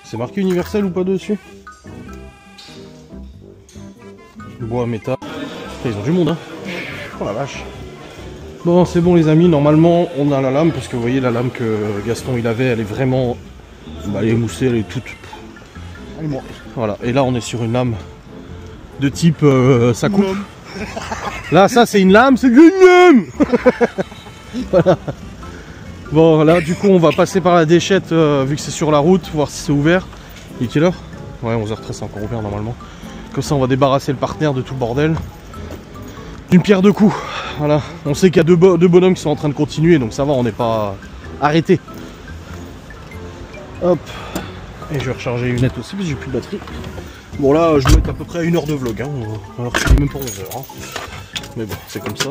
C'est marqué universel ou pas dessus? Bois métal. Ils ont du monde hein. Oh la vache. Bon c'est bon les amis, normalement on a la lame parce que vous voyez la lame que Gaston il avait, elle est vraiment... Bah, elle est moussée, elle est toute... Elle est morte. Voilà, et là on est sur une lame de type ça coupe. Là ça c'est une lame, c'est une lame. Voilà. Bon là du coup on va passer par la déchette vu que c'est sur la route, voir si c'est ouvert. Il est quelle heure? Ouais 11h13 c'est encore ouvert normalement. Comme ça on va débarrasser le partenaire de tout le bordel. D'une pierre deux coups. Voilà. On sait qu'il y a deux bonhommes qui sont en train de continuer donc ça va, on n'est pas arrêté. Hop. Et je vais recharger les lunettes aussi parce que j'ai plus de batterie. Bon là je dois être à peu près à 1 heure de vlog hein, alors que c'est même pas 11h hein. Mais bon c'est comme ça.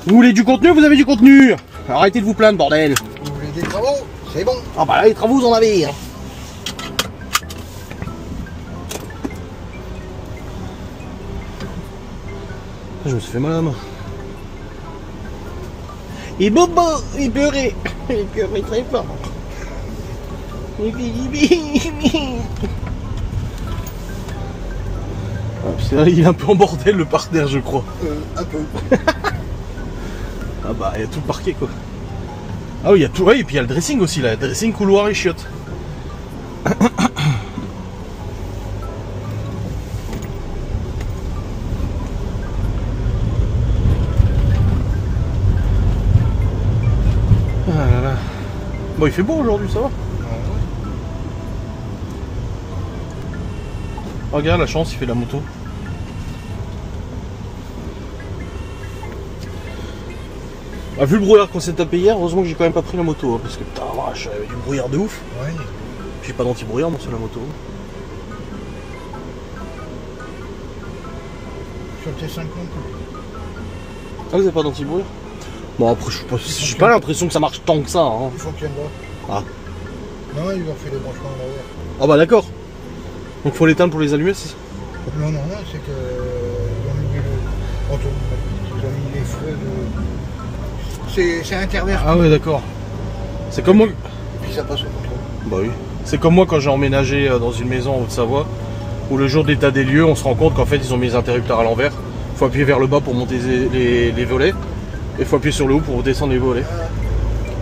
Vous voulez du contenu? Vous avez du contenu. Arrêtez de vous plaindre bordel. Vous voulez des travaux? C'est bon. Ah bah là les travaux vous en avez hein. Je me suis fait mal à la main. Et Bobo il pleurait. Il pleurait très fort. Il est un peu en bordel le partenaire je crois. Un peu. Ah bah il y a tout le parquet quoi. Ah oui il y a tout, ouais, et puis il y a le dressing aussi là, dressing, couloir et chiottes. Ah là là. Bon il fait beau aujourd'hui ça va. Oh, regarde la chance, il fait la moto. Ah, vu le brouillard qu'on s'est tapé hier, heureusement que j'ai quand même pas pris la moto, hein, parce que putain, vache, il y avait du brouillard de ouf. Ouais. J'ai pas d'anti-brouillard moi sur la moto. Sur le T50. Ah, vous avez pas d'anti-brouillard? Bon, après, j'ai pas l'impression que ça marche tant que ça. Hein. Il fonctionne pas. Ah. Non, ils ont fait les branchements à l'arrière. Ah, bah d'accord. Donc, faut l'éteindre pour les allumer, c'est ça? Non, c'est que ils ont mis les feux de... C'est interverti. Ah, ouais, d'accord. C'est comme moi. Et puis ça passe au contrôle. Bah oui. C'est comme moi quand j'ai emménagé dans une maison en Haute-Savoie, où le jour d'état des lieux, on se rend compte qu'en fait, ils ont mis les interrupteurs à l'envers. Faut appuyer vers le bas pour monter les volets. Et faut appuyer sur le haut pour descendre les volets.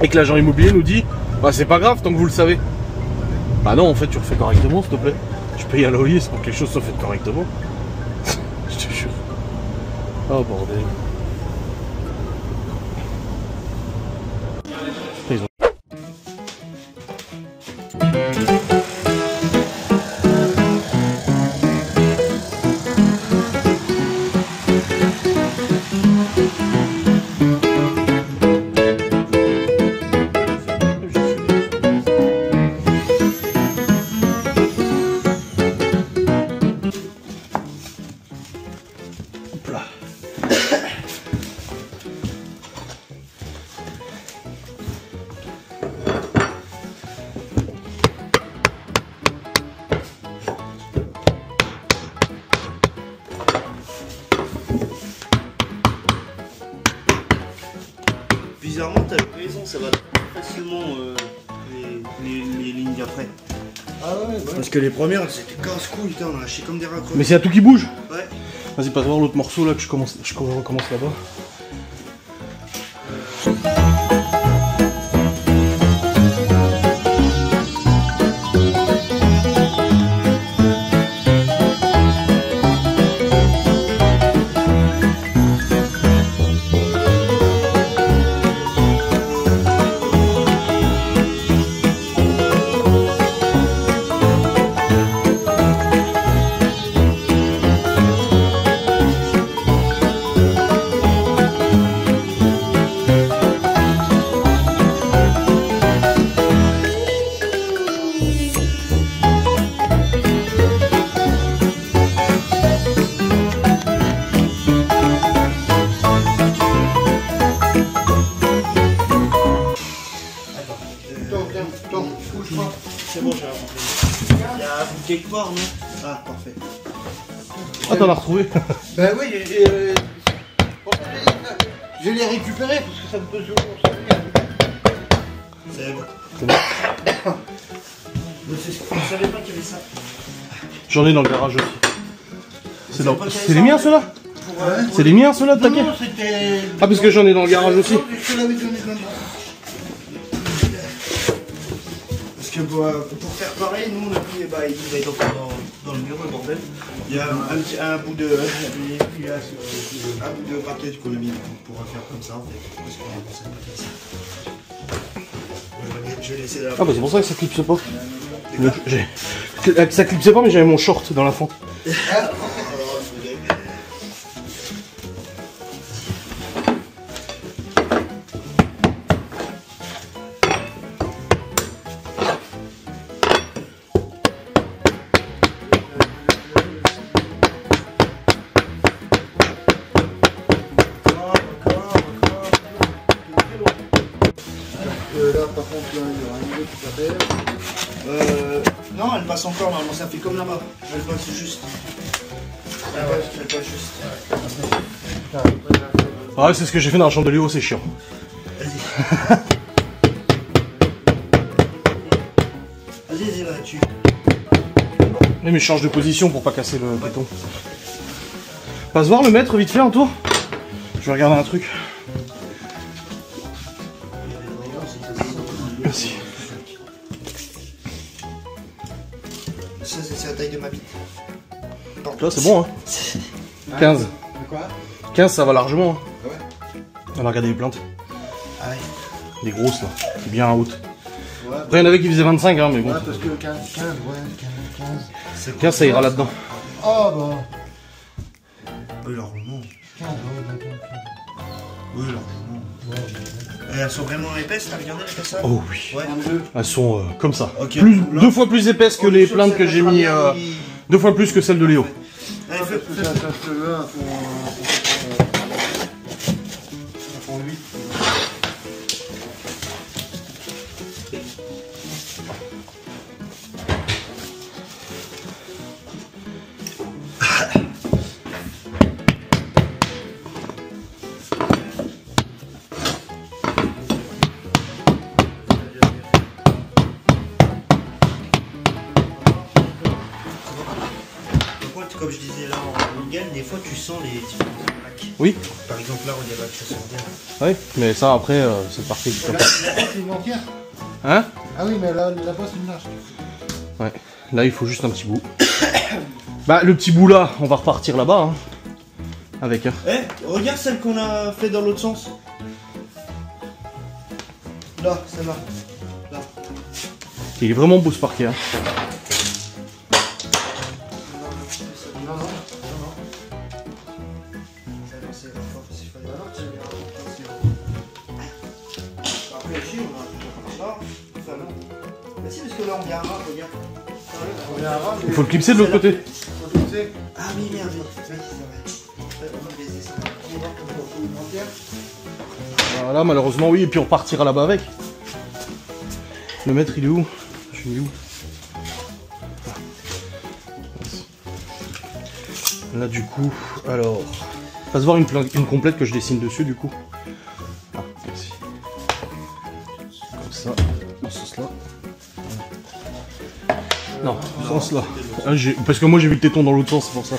Et que l'agent immobilier nous dit, bah c'est pas grave tant que vous le savez. Bah non, en fait, tu refais correctement, s'il te plaît. Je paye un loyer, c'est pour que quelque chose soit fait correctement. Je te jure. Oh bordel. Ils ont... Hop là. Bizarrement, t'as raison, ça va facilement les lignes d'après. Ah ouais, Parce que les premières, c'était casse-couille, on a lâché comme des raccourcis. Mais c'est à tout qui bouge. Ouais. Vas-y, passe voir l'autre morceau là que je recommence là-bas. C'est bon, j'ai rencontré. Il y a quelque part, non? Ah, parfait. Ah, t'en as retrouvé. Ben oui, Je l'ai récupéré parce que ça me peut toujours servir. C'est bon. C'est bon. Je savais pas qu'il y avait ça. J'en ai dans le garage aussi. C'est savais pas qu'il y avait les ça, miens en fait. ceux-là? C'est les miens ceux-là de Non, taquet? non, c'était... Ah parce que j'en ai dans le garage aussi. Je te l'avais donné dans le Parce que pour faire pareil, nous on a pris, bah, il va être encore dans le bureau, le bordel. Il y a un bout de paquet qu'on a mis pour faire comme ça en fait. Parce qu'on a pensé à ça. Je vais laisser là. Ah bah c'est pour ça que ça clipse pas. Ça clipsait pas mais j'avais mon short dans la fente. Là, par contre, là, il y aura une autre qui s'appelle. Non, elle passe encore normalement, ça fait comme là-bas. Elle passe juste. Elle passe juste. Ah ouais c'est ce que j'ai fait dans la chambre de Léo, c'est chiant. Vas-y. Vas-y, là-dessus. Mais je change de position pour pas casser le béton. Passe voir le maître vite fait en tour. Je vais regarder un truc. Merci. Ça, c'est la taille de ma bite. Là c'est bon hein. 15. De quoi? 15 ça va largement. Hein. Ouais. On a regardé les plantes. Ah ouais. Des grosses là. C'est bien haute. Ouais, Après il y en avait qui faisaient 25 hein mais bon. ouais, parce que 15, ouais, 15. 15 ça ira là-dedans. Oh bah. Oui, largement. 15, ouais, d'accord. Oui, largement. Elles sont vraiment épaisses, t'as regardé l'épaisseur? Oh oui. Ouais. Elles sont comme ça. Ok. Deux fois plus épaisses que les plantes que j'ai mis. 2 fois plus que celles de Léo. Allez, Parce que ça se veut, font 8. Comme je disais là en Miguel, des fois tu sens les différentes plaques. Oui. Par exemple là, on dirait que ça sent bien. Oui, mais ça après c'est parti. La poste, c'est une entière. Hein? Ah oui, mais la poste, c'est une large. Ouais. Là il faut juste un petit bout. Bah le petit bout là, on va repartir là-bas. Hein. Avec. Hein. Eh, regarde celle qu'on a fait dans l'autre sens. Là, celle-là. Là. Il est vraiment beau ce parquet. Hein. Non, non, non, Après ici, on a ça. Ça non. Mais si, parce que là on vient à ras, regarde. non. Il faut le clipser de l'autre côté. Ah oui, merde, oui, c'est vrai. On va baiser ça. On va voir comment on trouve une entière. Voilà, malheureusement oui, et puis on partira là-bas avec. Le maître il est où? Je suis où? Là du coup, alors, passe voir une complète que je dessine dessus du coup. Ah, merci. Comme ça, dans ce sens là. Non, dans ce sens là. Ah, parce que moi j'ai vu le téton dans l'autre sens, c'est pour ça.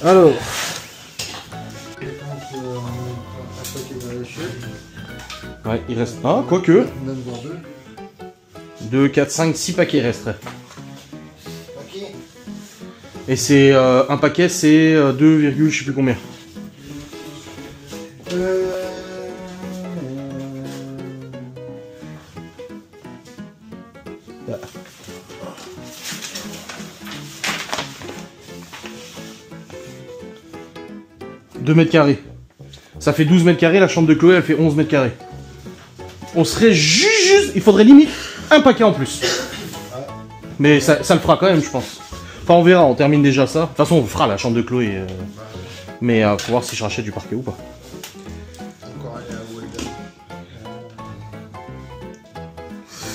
Alors. Ouais, il reste. Ah, quoique. 2, 4, 5, 6 paquets resteraient. Et c'est un paquet, c'est 2, je sais plus combien. Voilà. 2 mètres carrés. Ça fait 12 mètres carrés, la chambre de Chloé elle fait 11 mètres carrés. On serait juste... Il faudrait limite un paquet en plus. Mais ça le fera quand même, je pense. Enfin, on verra, on termine déjà ça. De toute façon, on fera la chambre de Chloé. Mais faut voir si je rachète du parquet ou pas.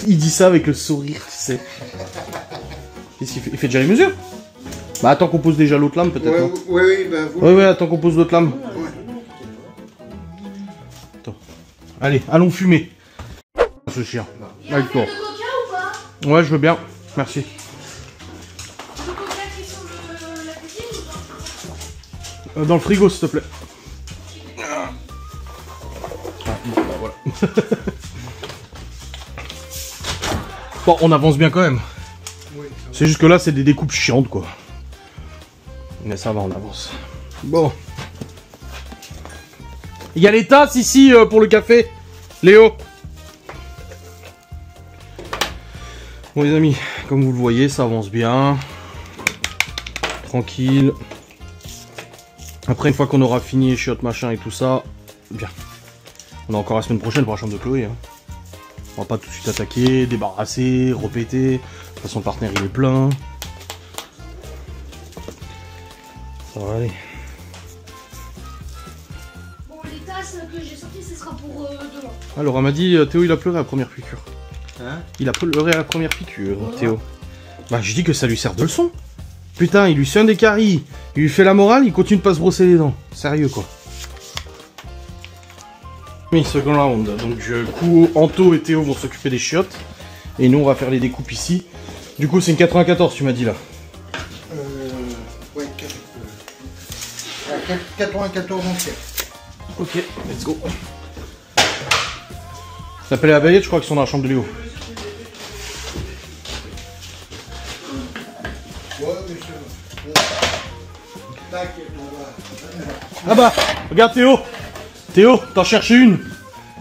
Il dit ça avec le sourire, tu sais. Qu'est-ce qu'il fait? Il fait déjà les mesures? Bah, attends qu'on pose déjà l'autre lame, peut-être. Oui, bah vous. Ouais, attends qu'on pose l'autre lame. Allez, allons fumer. Ce chien. Il y a un verre de coca ou pas? Ouais, je veux bien. Merci. Le coca qui est sur la cuisine ou pas? Dans le frigo, s'il te plaît. Ah, bon, bah voilà. Bon, on avance bien quand même. Oui. C'est juste que là, c'est des découpes chiantes, quoi. Mais ça va, on avance. Bon. Il y a les tasses ici pour le café. Léo. Bon, les amis, comme vous le voyez, ça avance bien. Tranquille. Après, une fois qu'on aura fini chiottes, machin et tout ça, bien. On a encore la semaine prochaine pour la chambre de Chloé. Hein. On va pas tout de suite attaquer, débarrasser, repéter. De toute façon, le partenaire, il est plein. Ça va aller. Bon, les tasses que j'ai sorties, ce sera pour demain. Alors, elle m'a dit, Théo, il a pleuré à la première piqûre. Hein? Il a pleuré à la première piqûre, Théo. Bah, je dis que ça lui sert de leçon. Putain, il lui soigne des caries, il lui fait la morale, il continue de pas se brosser les dents. Sérieux, quoi. Oui, second round. Donc, du coup, Anto et Théo vont s'occuper des chiottes. Et nous, on va faire les découpes ici. Du coup, c'est une 94, tu m'as dit, là. Ouais, 94 anciens. Ok, let's go. T'appelles la baguette, je crois qu'ils sont dans la chambre de Léo. Ouais, mais c'est tac, on va. Ah bah, regarde Théo. Théo, t'en cherchais une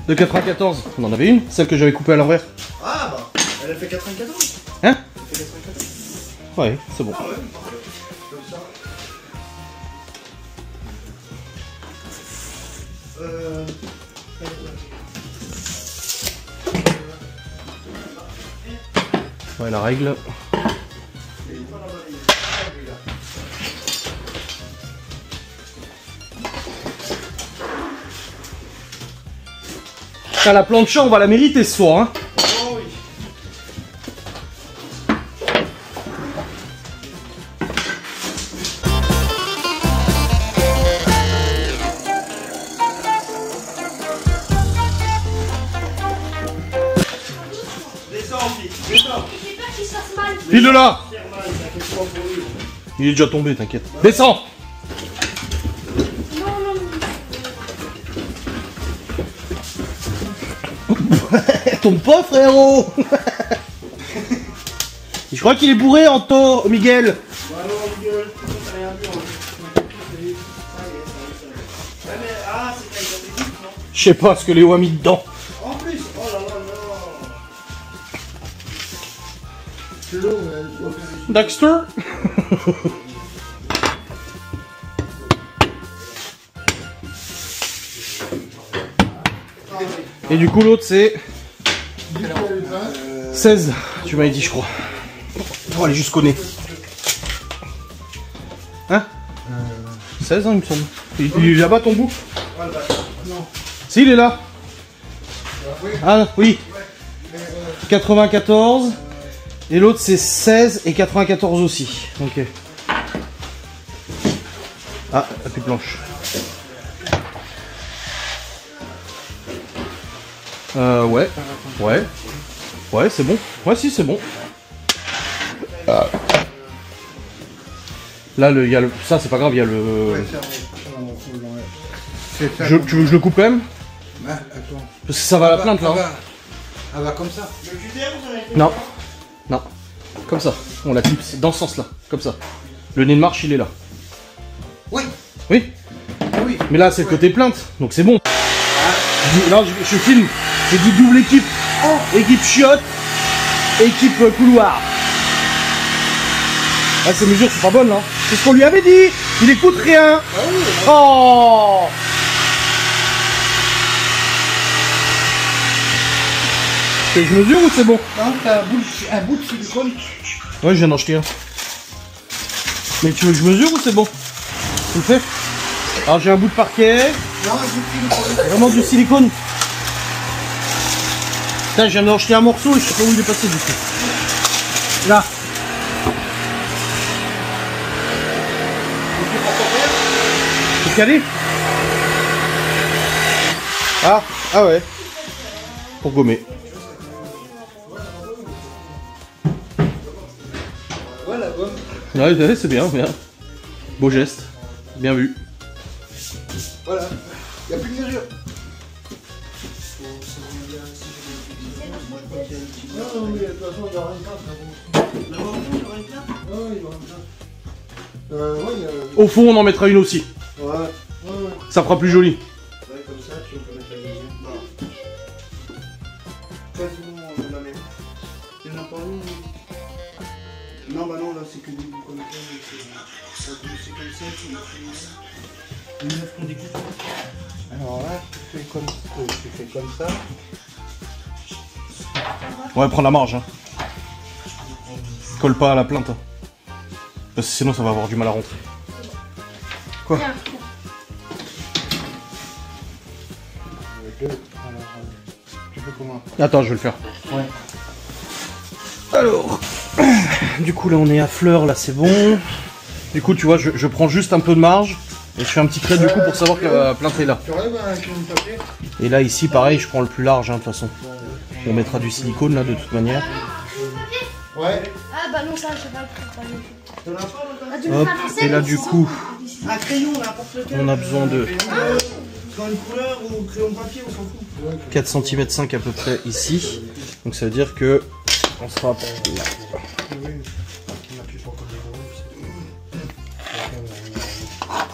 de 94. On en avait une, celle que j'avais coupée à l'envers. Ah bah, elle a fait 94. Hein? Elle fait 94. Ouais, c'est bon. Ah ouais, parfait. Comme ça. Ouais, la règle. Putain, la plancha, on va la mériter ce soir, hein. Oh oui. Descends, fille, descends. J'ai peur qu'il se fasse mal. File de là. Faire mal, t'inquiète pas pour lui. Il est déjà tombé, t'inquiète. Descends. Non, non, non. Tombe pas, frérot. Je crois qu'il est bourré, Anto, Miguel. Bah non, Miguel, t'as rien vu, hein. Ouais, mais, ah, c'est pas une musique, non? Je sais pas ce que Léo a mis dedans. En plus, oh là là là. C'est l'eau, Daxter. Et du coup, l'autre, c'est 16, tu m'avais dit, je crois. Pour aller jusqu'au nez. Hein 16, hein, il me semble. Il est là-bas, ton bout? Non. Si, il est là. Ah, oui. 94. Et l'autre, c'est 16 et 94 aussi. Ok. Ah, la plus blanche. Ouais. Ouais. Ouais, c'est bon. Ouais, si, c'est bon. Ah. Là, il y a le... ça, c'est pas grave, il y a le... Tu veux que je le coupe quand même? Ah, attends. Parce que ça va à la plainte, là. hein. Elle va comme ça. Le cutter, vous en avez fait? Non. Non. Comme ça. On la clipse dans ce sens-là. Comme ça. Le nez de marche, il est là. Oui, Oui. oui. Mais là, c'est le côté plainte. Donc c'est bon. Non, je filme. J'ai dit double équipe. Équipe chiotte. Équipe couloir. Ah, ces mesures sont pas bonnes, là. C'est ce qu'on lui avait dit. Il écoute rien. Oh. Que je mesure ou c'est bon? Non, t'as un bout de silicone. Ouais, je viens d'en jeter un. Mais tu veux que je mesure ou c'est bon? Tu le fais? Alors j'ai un bout de parquet. Non, un bout de silicone. Vraiment du silicone. Putain, je viens d'en jeter un morceau et je sais pas où il est passé du coup. Là. C'est calé? Ah ouais. pour gommer. Voilà, gomme. Ouais, c'est bien, bien. Beau geste. Bien vu. Voilà. Il n'y a plus de mesure. Non, mais de toute façon, il y aura une carte. Il y aura une carte. Ouais, il y aura une carte. Ouais, il y a... Au fond, on en mettra une aussi. Ouais. Ça fera plus joli. Ouais, comme ça, tu peux mettre la deuxième. Non. Quasiment la même. Il n'y en a pas une. Non, bah non, là, c'est que des bouts comme ça. C'est comme ça, tu mets une œuf qu'on découpe. Alors là, tu fais comme ça. Ouais, prends la marge. Hein. Colle pas à la plainte. Hein. Parce que sinon, ça va avoir du mal à rentrer. Quoi? Tu fais comment? Attends, je vais le faire. Ouais. Alors, du coup, là, on est à fleur. Là, c'est bon. Du coup, tu vois, je prends juste un peu de marge. Et je fais un petit trait du coup pour savoir que la plainte est là. Tu enlèves un crayon de papier? Et là, ici, pareil, je prends le plus large, hein, de toute façon. On mettra du silicone, là, de toute manière. Ouais. Ah bah non, ça, je sais pas. T'en as pas, là? Ah, tu Hop, me feras et là, du coup, Un crayon, n'importe lequel. on a besoin de Quand une couleur ou crayon de papier, on s'en fout. 4 cm 5 à peu près ici. Donc ça veut dire que on sera là.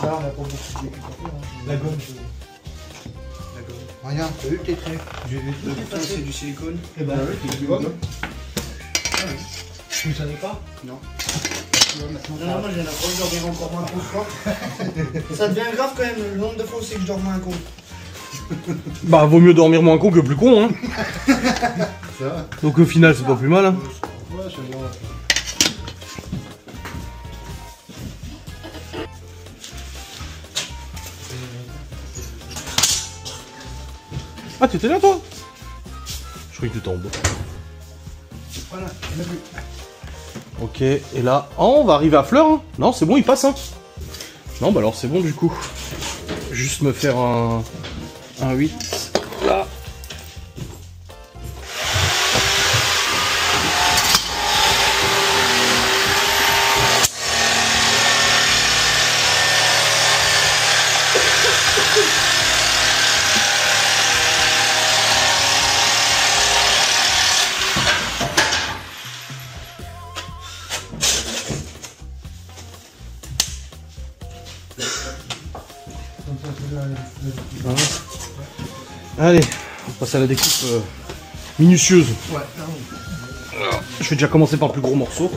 Là, on n'a pas beaucoup de découpe. La gomme. Regarde, t'as vu tes traits? J'ai vu. Ça, c'est du silicone. Eh ben oui, c'est du gomme. Tu ne savais pas? Non. Non, moi j'ai l'impression de dormir encore moins con. Ça devient grave quand même, le nombre de fois aussi que je dors moins con. Bah, vaut mieux dormir moins con que plus con, hein. Ça. Donc au final, c'est pas plus mal, hein. Ouais, c'est bon. Ah, t'étais là, toi? Je croyais que t'étais en bas. Voilà, on a vu. Ok, et là... Oh, on va arriver à fleur, hein. Non, c'est bon, il passe, hein. Non, bah alors c'est bon, du coup. Juste me faire un 8, là. Allez, on passe à la découpe minutieuse. Ouais, Alors, je vais déjà commencer par le plus gros morceau.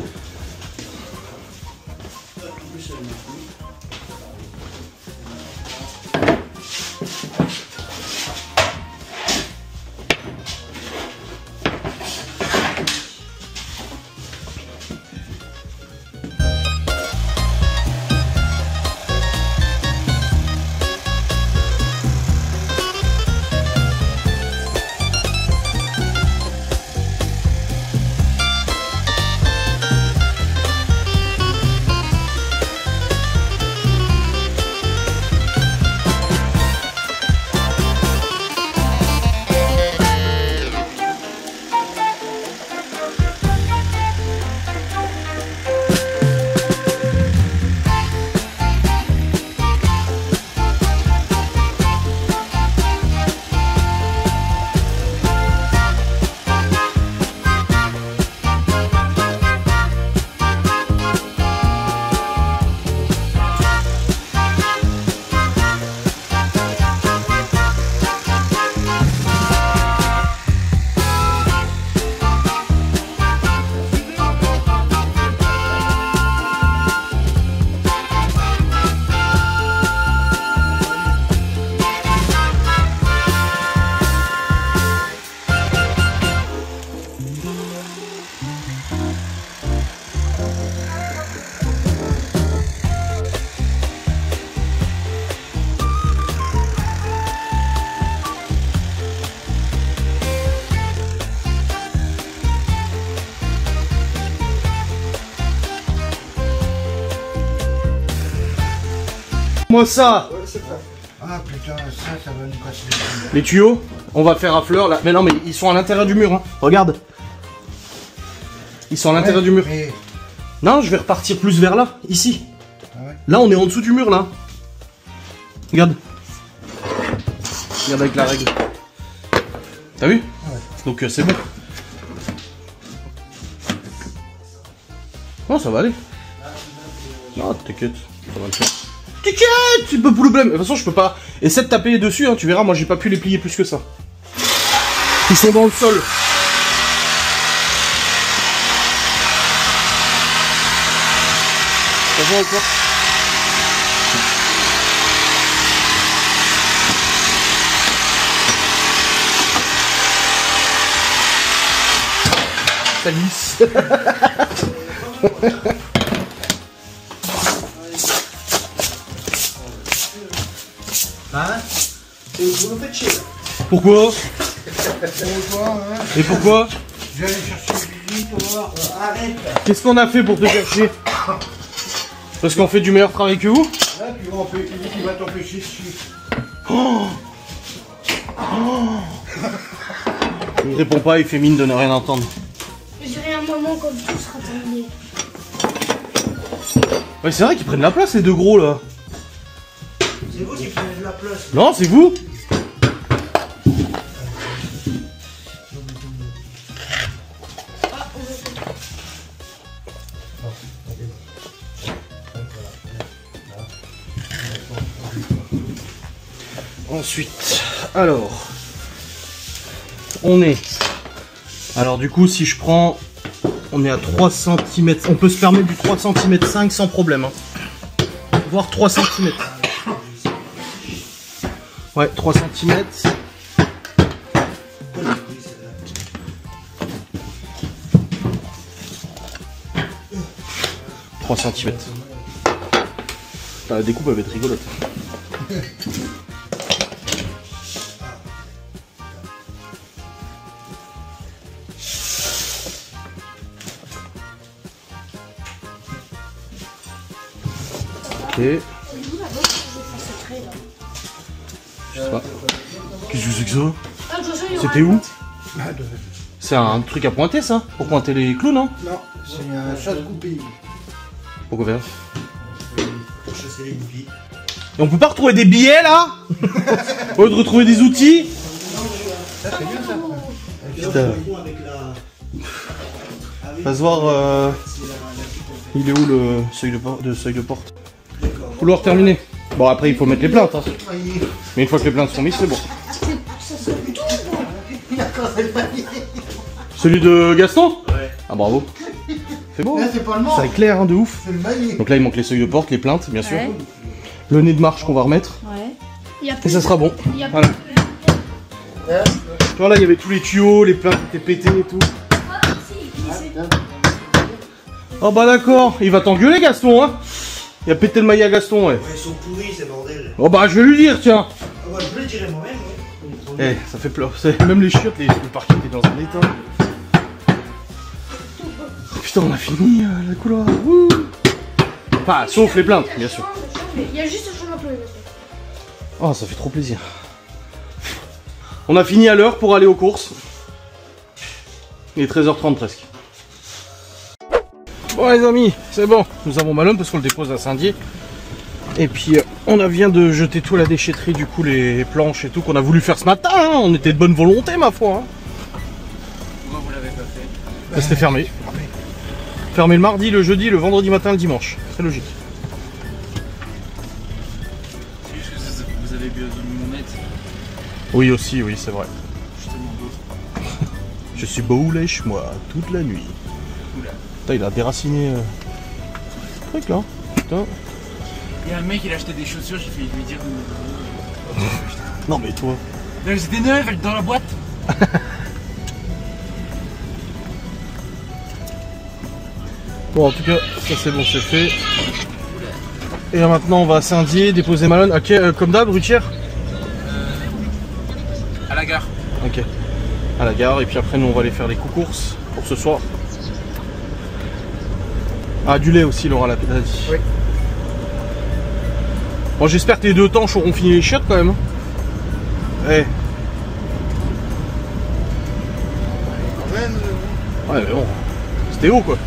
Moi ça. Ah putain, ça va nous casser Les tuyaux. On va faire à fleur là. Mais non, mais ils sont à l'intérieur du mur. Hein. Regarde. Ils sont à l'intérieur du mur. Mais... Non, je vais repartir plus vers là, ici. Ah ouais. Là, on est en dessous du mur là. Regarde. Regarde avec la règle. T'as vu? Ouais. Donc c'est bon. Non, ça va aller. Non, t'inquiète, ça va le faire. T'inquiète, c'est pas de problème. De toute façon, je peux pas. Essaie de taper dessus, hein, tu verras, moi j'ai pas pu les plier plus que ça. Ils sont dans le sol. Ça va encore? Ça glisse. Hein? Vous nous faites chier là. Pourquoi? Toi, hein, Et pourquoi? je vais aller chercher du lit, tu vas voir. Arrête là. Qu'est-ce qu'on a fait pour te chercher? Parce qu'on fait du meilleur travail que vous? Là, il va t'empêcher dessus. Il répond pas, il fait mine de ne rien entendre. Je dirais un moment quand tout sera terminé. Ouais, c'est vrai qu'ils prennent la place les deux gros là. C'est vous qui prenez de la place. Non, c'est vous? Ah, on va faire. Ensuite, alors, on est. Alors du coup, si je prends, on est à 3 cm. On peut se permettre du 3 cm 5 sans problème. Hein. Voire 3 cm. Ouais, 3 cm. 3 cm. La découpe elle va être rigolote. Ok. C'est où la boîte que je fais ce trait là? Je sais pas. Qu'est-ce que c'est que ça? Ah, de toute façon, il y aura C'était une où? boîte. C'est un truc à pointer ça? Pour pointer les clous, non? Non, c'est un chasse-goupille. Pourquoi faire? Pour chasser les goupilles. Et on peut pas retrouver des billets là? Au lieu de retrouver des outils? Ça, c'est bien ça. Putain. Avec la... Ah oui, Va se voir, c'est la petite qu'on fait. il est où le seuil de porte? D'accord. Couloir terminé. Bon après il faut mettre les plaintes hein. Voyez. Mais une fois que les plaintes sont mises c'est bon. Ça serait tout. D'accord, c'est pas lié. Celui de Gaston? Ouais. Ah bravo. C'est beau. Là, Hein, c'est pas le mort. ça éclaire hein, de ouf. C'est le maillet. Donc là il manque les seuils de porte, les plaintes bien sûr. Ouais. Le nez de marche qu'on va remettre. Ouais. Il y a Et plus ça sera bon. Il y a Voilà. plus Tu vois là il y avait tous les tuyaux, les plaintes étaient pétées et tout. Ah, si, il sait. Oh bah d'accord, il va t'engueuler Gaston hein. Il a pété le maillet à Gaston ouais. Ouais, ils sont pourris ces bordels. Oh bah je vais lui dire tiens. Ah ouais, je vais le tirer moi-même. Ouais. Eh ça fait pleurer. Même les chiottes, le parquet était dans un état. Putain on a fini le couloir. Wouh. Enfin sauf les plaintes bien sûr. Il y a juste un chemin plein. Oh ça fait trop plaisir. On a fini à l'heure pour aller aux courses. Il est 13h30 presque. Bon les amis, c'est bon. Nous avons Malone parce qu'on le dépose à Saint-Dié. Et puis on vient de jeter tout à la déchetterie du coup les planches et tout qu'on a voulu faire ce matin. Hein. On était de bonne volonté ma foi. Hein. Pourquoi vous l'avez pas fait? C'était fermé. Fermé le mardi, le jeudi, le vendredi matin, le dimanche. C'est logique. C'est juste que vous avez bu mon net. Oui aussi, oui c'est vrai. Je suis tellement beau. Je suis beau lèche moi toute la nuit. Oula. Putain il a déraciné le truc là. Putain. Il y a un mec, il a acheté des chaussures, j'ai failli lui dire. Non mais toi. Non, elles étaient neuves, elles étaient dans la boîte. Bon en tout cas ça c'est bon c'est fait. Et là, maintenant on va à Saint-Dié déposer Malone. Ok comme d'hab Rutière. À la gare. Ok. À la gare et puis après nous on va aller faire les courses pour ce soir. Ah du lait aussi Laura l'a dit. Oui. Bon j'espère que les deux tanches auront fini les chiottes quand même. Eh. Ouais, mais bon, c'était haut quoi.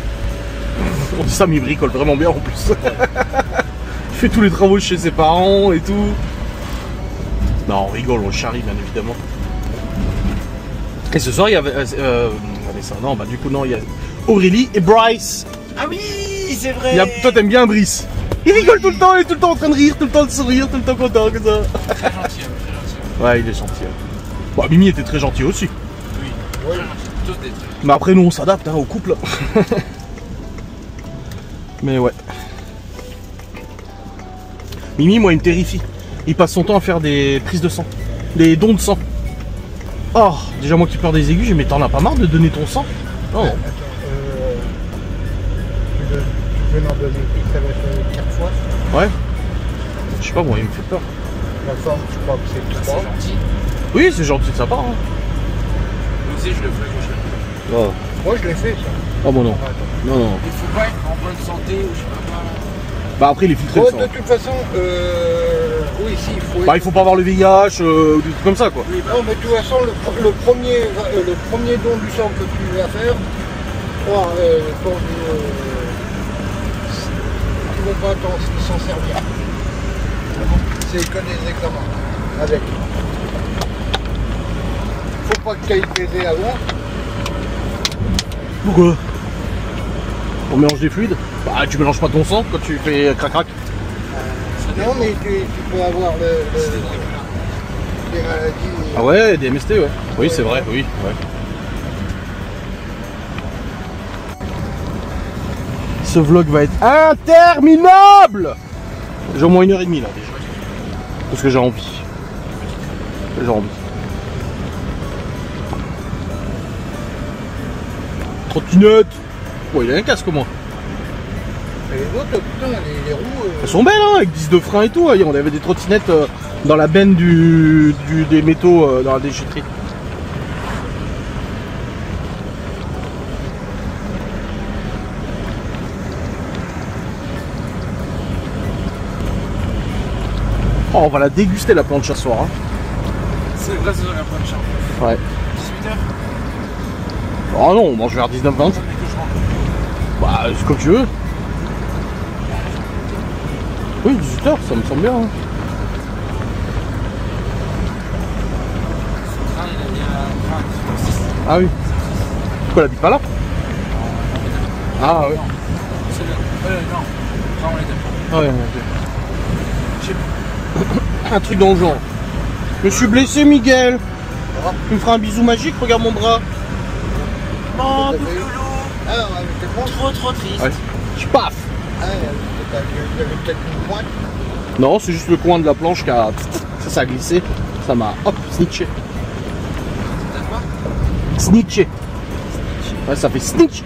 On dit ça, mais il bricole vraiment bien en plus. Il fait tous les travaux chez ses parents et tout. Non, on rigole, on le charrie bien évidemment. Et ce soir, il y avait. Vanessa, non, bah du coup, non, il y a Aurélie et Bryce. Ah oui, c'est vrai. Toi, t'aimes bien Brice. Il rigole tout le temps, il est tout le temps en train de rire, tout le temps de sourire, tout le temps content que ça. Très gentil, très gentil. Ouais, il est gentil. Bon, Mimi était très gentil aussi. Oui, très gentil. Tous des trucs. Mais après, nous, on s'adapte hein, au couple. Mais ouais. Mimi, moi, il me terrifie. Il passe son temps à faire des prises de sang, des dons de sang. Oh, déjà moi qui pleure des aigus, mais t'en as pas marre de donner ton sang? Oh. Attends, tu veux m'en donner qui? Ça va être 4 fois. Ouais. Je sais pas, moi, il me fait peur. La forme, je crois que c'est C'est 3. gentil. Oui, c'est gentil de sa part. Hein. Moi aussi, je le ferai quand je le ferai. Oh. Moi, je l'ai fait, ça. Oh, bon, non. Attends. Non, non. Il faut pas être en bonne santé ou je sais pas quoi. Bah, après, il est filtré Bon, le sang. de toute façon, oui, si, il faut... Bah, il faut pas avoir le VIH, des trucs comme ça, quoi. Oui, bah, Non, mais de toute façon, le premier don du sang que tu vas faire, oh, tu ne vas pas s'en servir. C'est que des examens. Avec. Faut pas que tu ailles baiser avant. Pourquoi? On mélange des fluides? Bah, tu mélanges pas ton sang quand tu fais crac-crac. Non, mais tu peux avoir des maladies. Ah ouais, des MST, ouais. Oui, c'est vrai, oui. Ouais. Ce vlog va être interminable! J'ai au moins 1h30 là déjà. Parce que j'ai envie. J'ai envie. Trottinette! Oh, il a un casque au moins. Et les autres, putain, les roues. Elles sont belles, hein, avec 10 de frein et tout. On avait des trottinettes dans la benne des métaux dans la déchetterie. Oh, on va la déguster la planche ce soir. Hein. c'est vrai, c'est la bonne chance. Ouais. 18h. Oh non, on mange vers 19-20. Bah, c'est comme tu veux. Oui, 18h, ça me semble bien. Hein. Ah oui. Pourquoi elle habite pas là? Ah ouais. C'est le... non. Enfin, on est d'accord. Ah ouais, ok. Un truc dans le genre. Je me suis blessé, Miguel. Tu me feras un bisou magique, regarde mon bras. Oh, fait- Bouloulou. Ah, ouais, t'es bon. Trop triste. Ouais. Je paf. Ah, il y avait peut-être une pointe. Non, c'est juste le coin de la planche qui a... Ça a glissé. Ça m'a... Hop, snitché. T'as quoi? Snitché. Ouais, ça fait snitch. Je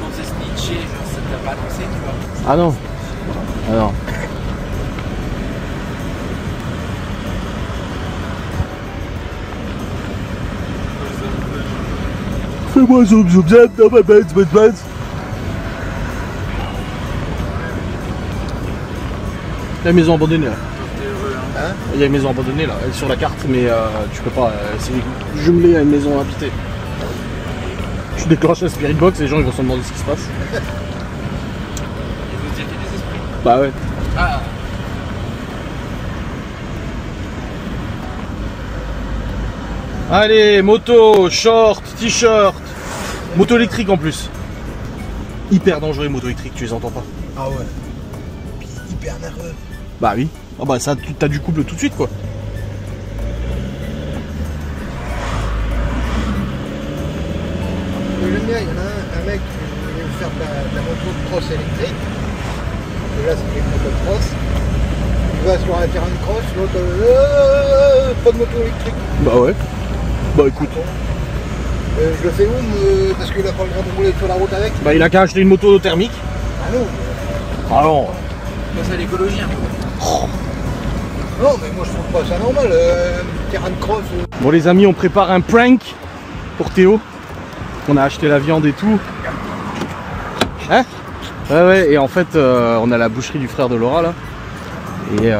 pensais snitcher, genre ça t'a balancé, tu vois. Ah non. Ah non. Fais-moi zoom zoom zoom dans ma base. Il y a une maison abandonnée là. T'es heureux, hein. Hein? Il y a une maison abandonnée là, elle est sur la carte, mais tu peux pas, c'est jumelé à une maison habitée. Tu déclenches la spirit box, les gens ils vont se demander ce qui se passe. Ils vont dire qu'il y a des esprits. Bah ouais. Ah. Allez, moto, short, t-shirt, moto électrique en plus. Hyper dangereux les motos électriques, tu les entends pas. Ah ouais. Puis hyper nerveux. Bah oui. Ah bah ça, t'as du couple tout de suite quoi. J'aime bien, il y en a un mec qui voulait faire de la moto de cross électrique. Et là, c'est une moto de cross. Il va sur un terrain de cross, l'autre, pas de moto électrique. Bah ouais. Bah écoute. Je le fais où parce qu'il a pas le droit de rouler sur la route avec. Bah il a qu'à acheter une moto thermique. Ah non. Ah non. Pense à l'écologie un peu. Non, mais moi je trouve pas ça normal. Terrain de cross. Bon les amis, on prépare un prank pour Théo. On a acheté la viande et tout. Hein? Ouais ouais, et en fait on a la boucherie du frère de Laura là. Et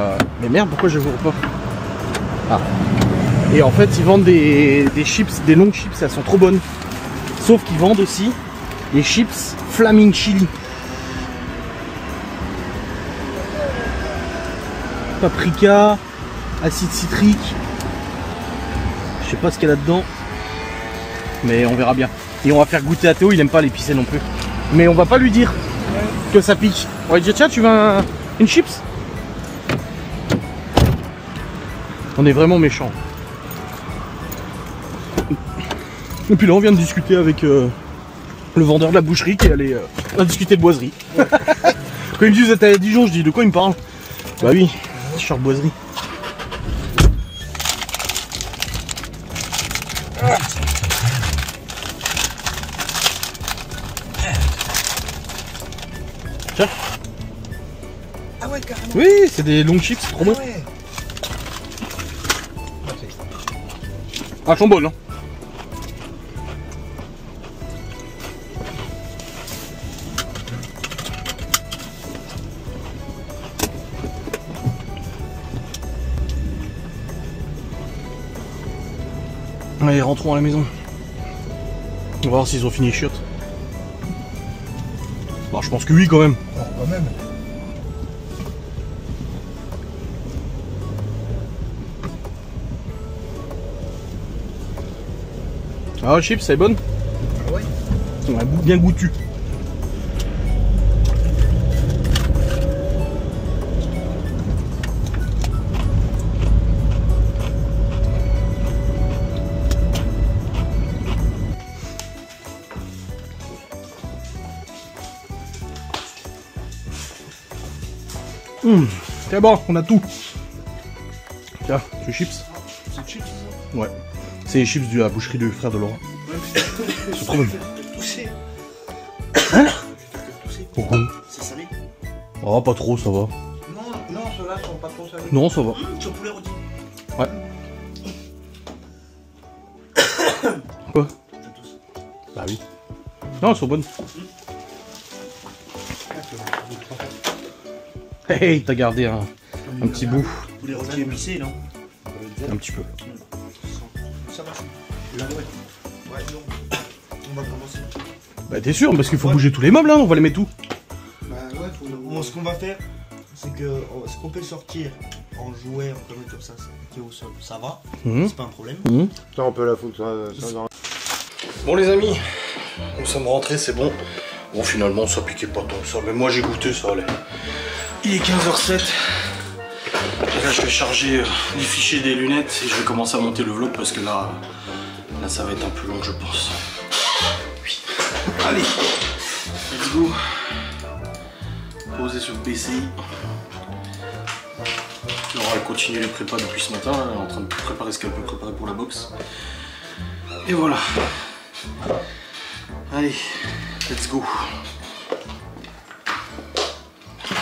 mais merde, pourquoi je vous pas? Ah. Et en fait, ils vendent des chips, des longues chips, elles sont trop bonnes. Sauf qu'ils vendent aussi les chips Flaming Chili. Paprika, acide citrique. Je sais pas ce qu'il y a là-dedans. Mais on verra bien. Et on va faire goûter à Théo, il aime pas l'épicé non plus. Mais on va pas lui dire que ça pique. On va lui dire tiens, tu veux une chips? On est vraiment méchants. Et puis là on vient de discuter avec le vendeur de la boucherie qui est allé on a discuté de boiserie. Ouais. Quand il me dit vous êtes à Dijon, je dis de quoi il me parle? Bah oui, je suis en boiserie. Tiens. Ah ouais, carrément. Oui, c'est des longues chips, c'est trop bon. Ouais. Ah, elles sont bonnes, hein. Allez, rentrons à la maison. On va voir s'ils ont fini les chiottes. Bon, je pense que oui, quand même. Oh, quand même. Ah, chips, c'est bonne? Ah ouais. On a bien goûtu. C'est bon, on a tout. Tiens, c'est chips. C'est chips, ça? Ouais. C'est les chips de la boucherie du frère de Laurent. C'est trop bon. Tousser. Hein? Tousser. Pourquoi? C'est salé? Oh, pas trop, ça va. Non, non, ceux-là sont pas trop salés. Non, ça va. Tu as poulet rôti. Ouais. Quoi? Je tousse. Bah oui. Non, elles sont bonnes. Hey, t'as gardé un petit bout. Poulet rôti épicé, non? Un petit peu. Ça marche. Là, ouais. Ouais, non. On va commencer. Bah t'es sûr, parce qu'il faut bouger tous les meubles, hein, on va les mettre où? Bah ouais, faut... Bon, ce qu'on va faire, c'est que ce qu'on peut sortir en jouet, en connerie comme ça, qui est au sol, ça va, c'est pas un problème. Ça, on peut la foutre ça dans... Bon les amis, nous sommes rentrés, c'est bon. Bon finalement ça piquait pas tant que ça, mais moi j'ai goûté, ça allait. Il est 15h07. Et là je vais charger les fichiers des lunettes et je vais commencer à monter le vlog parce que là ça va être un peu long je pense. Oui. Allez, let's go. Posé sur le PCI. Laura elle continue les prépas depuis ce matin, elle est en train de préparer ce qu'elle peut préparer pour la boxe. Et voilà. Allez, let's go.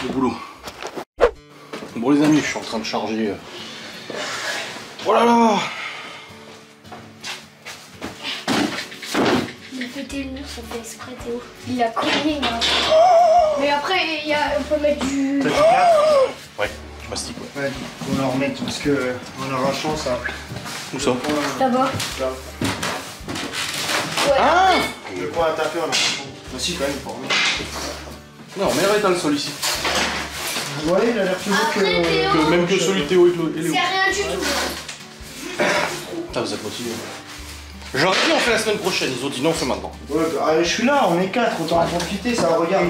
Le boulot. Bon les amis, je suis en train de charger. Oh là là! Il a pété le mur, ça fait exprès Théo. Il a cogné là. Mais après, on peut mettre du... Ouais, je mastique ouais. Ouais, on en remet parce que en arrachant ça. Où ça? Là-bas. Là. Ouais. Ah! Le point à taper en arrachant. Bah si quand même, pour remettre. Non, mais arrête le sol ici. Ouais, il a l'air plus beau Après, Théo, Même que celui de Théo et Léo. c'est rien du tout. Putain, vous êtes motivés. J'aurais dit on fait la semaine prochaine, ils ont dit non, on fait maintenant. Ouais, bah, je suis là, on est 4, autant en profiter, ça regarde.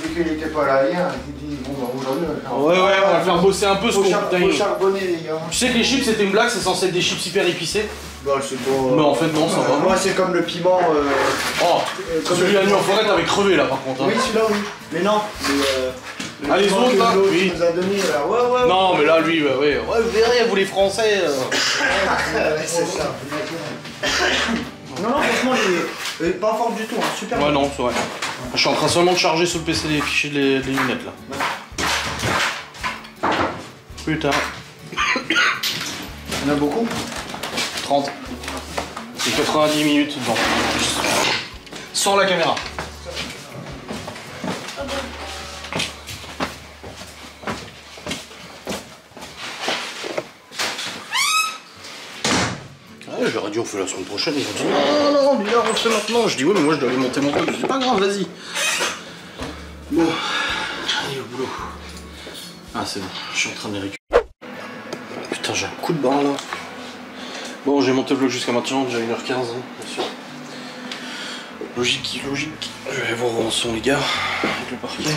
Vu qu'il était pas là hier, il dit bon bah aujourd'hui on va faire. Ouais, on va le faire bosser un peu ce qu'on Faut charbonner les gars. Tu sais que les chips c'était une blague, c'est censé être des chips hyper épicés. Bah c'est pas. Mais en fait non, ça va. Moi c'est comme le piment. Oh, comme celui le à Nuit en piment. forêt t'avais crevé là par contre. Hein. Oui celui-là oui. Mais non. Le Ah, les piment autres, que là, l'autre oui. nous a donné là. Ouais. Non mais là lui, ouais, vous verrez, vous les Français. Ouais, c'est ça. Non, franchement, il est pas fort du tout, hein. Super. Ouais non, c'est vrai. Je suis en train seulement de charger sur le PC les fichiers des lunettes là. Putain. Il y en a beaucoup. 30. C'est 90 minutes dedans. Sans la caméra. Ouais, j'aurais dit on fait la semaine prochaine, ils ont dit non, mais là on fait maintenant. Je dis ouais, mais moi je dois aller monter mon truc. C'est pas grave, vas-y. Bon, allez au boulot. Ah, c'est bon, je suis en train de les récupérer. Putain, j'ai un coup de barre là. Bon, j'ai monté le vlog jusqu'à maintenant, déjà 1h15, hein, bien sûr. Logique, logique. Je vais voir où en sont les gars avec le parquet.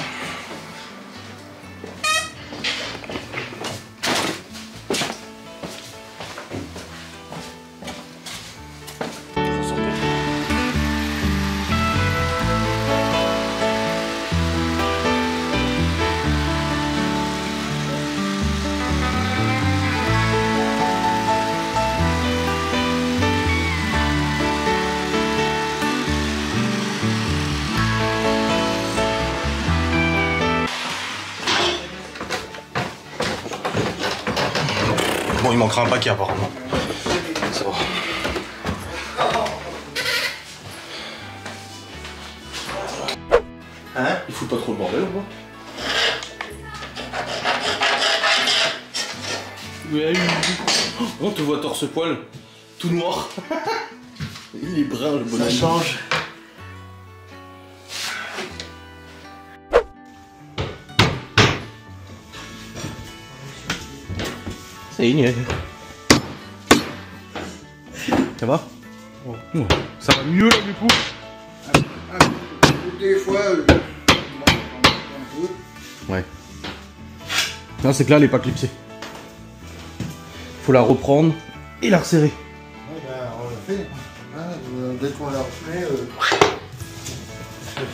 Bon, il manquera un paquet apparemment. C'est bon. Hein? Il fout pas trop le bordel ou quoi? Ouais, on te voit torse-poil, tout noir. Il est brun le bonhomme. Ça change. Ça y est. Ça va? Ouais. Ça va mieux là du coup? Des fois, ouais. Non, c'est que là, elle est pas clipsée. Faut la reprendre et la resserrer. Ouais, bah, on l'a fait. Dès qu'on la refait.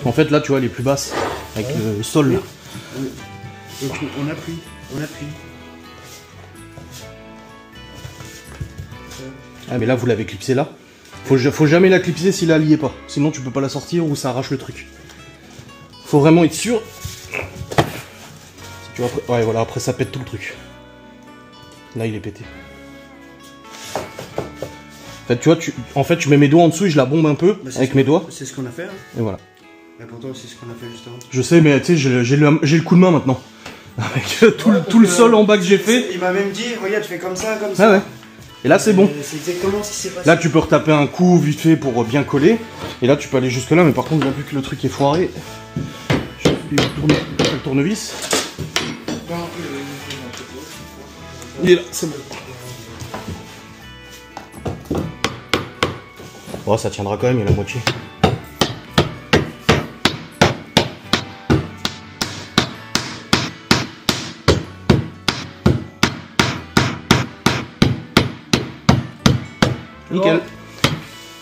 En fait, là, tu vois, elle est plus basse avec le sol. Là. Donc, on appuie. Ah, mais là, vous l'avez clipsée là. Faut jamais la clipser si la liée pas. Sinon, tu peux pas la sortir ou ça arrache le truc. Faut vraiment être sûr. Tu vois, après, ouais, voilà, après ça pète tout le truc. Là, il est pété. En fait, tu vois, je mets mes doigts en dessous et je la bombe un peu avec mes doigts. C'est ce qu'on a fait. Hein. Et voilà. Et pourtant, c'est ce qu'on a fait juste avant. Je sais, mais tu sais, j'ai le coup de main maintenant. Avec tout le sol en bas que j'ai fait. Il m'a même dit, regarde, tu fais comme ça, comme ça. Ah ouais. Et là, c'est bon. C'est exactement ce qui s'est passé. Là, tu peux retaper un coup vite fait pour bien coller. Et là, tu peux aller jusque là, mais par contre, vu que le truc est foiré, je vais tourner le tournevis. Il est là, c'est bon. Oh, ça tiendra quand même, il y a la moitié. Nickel.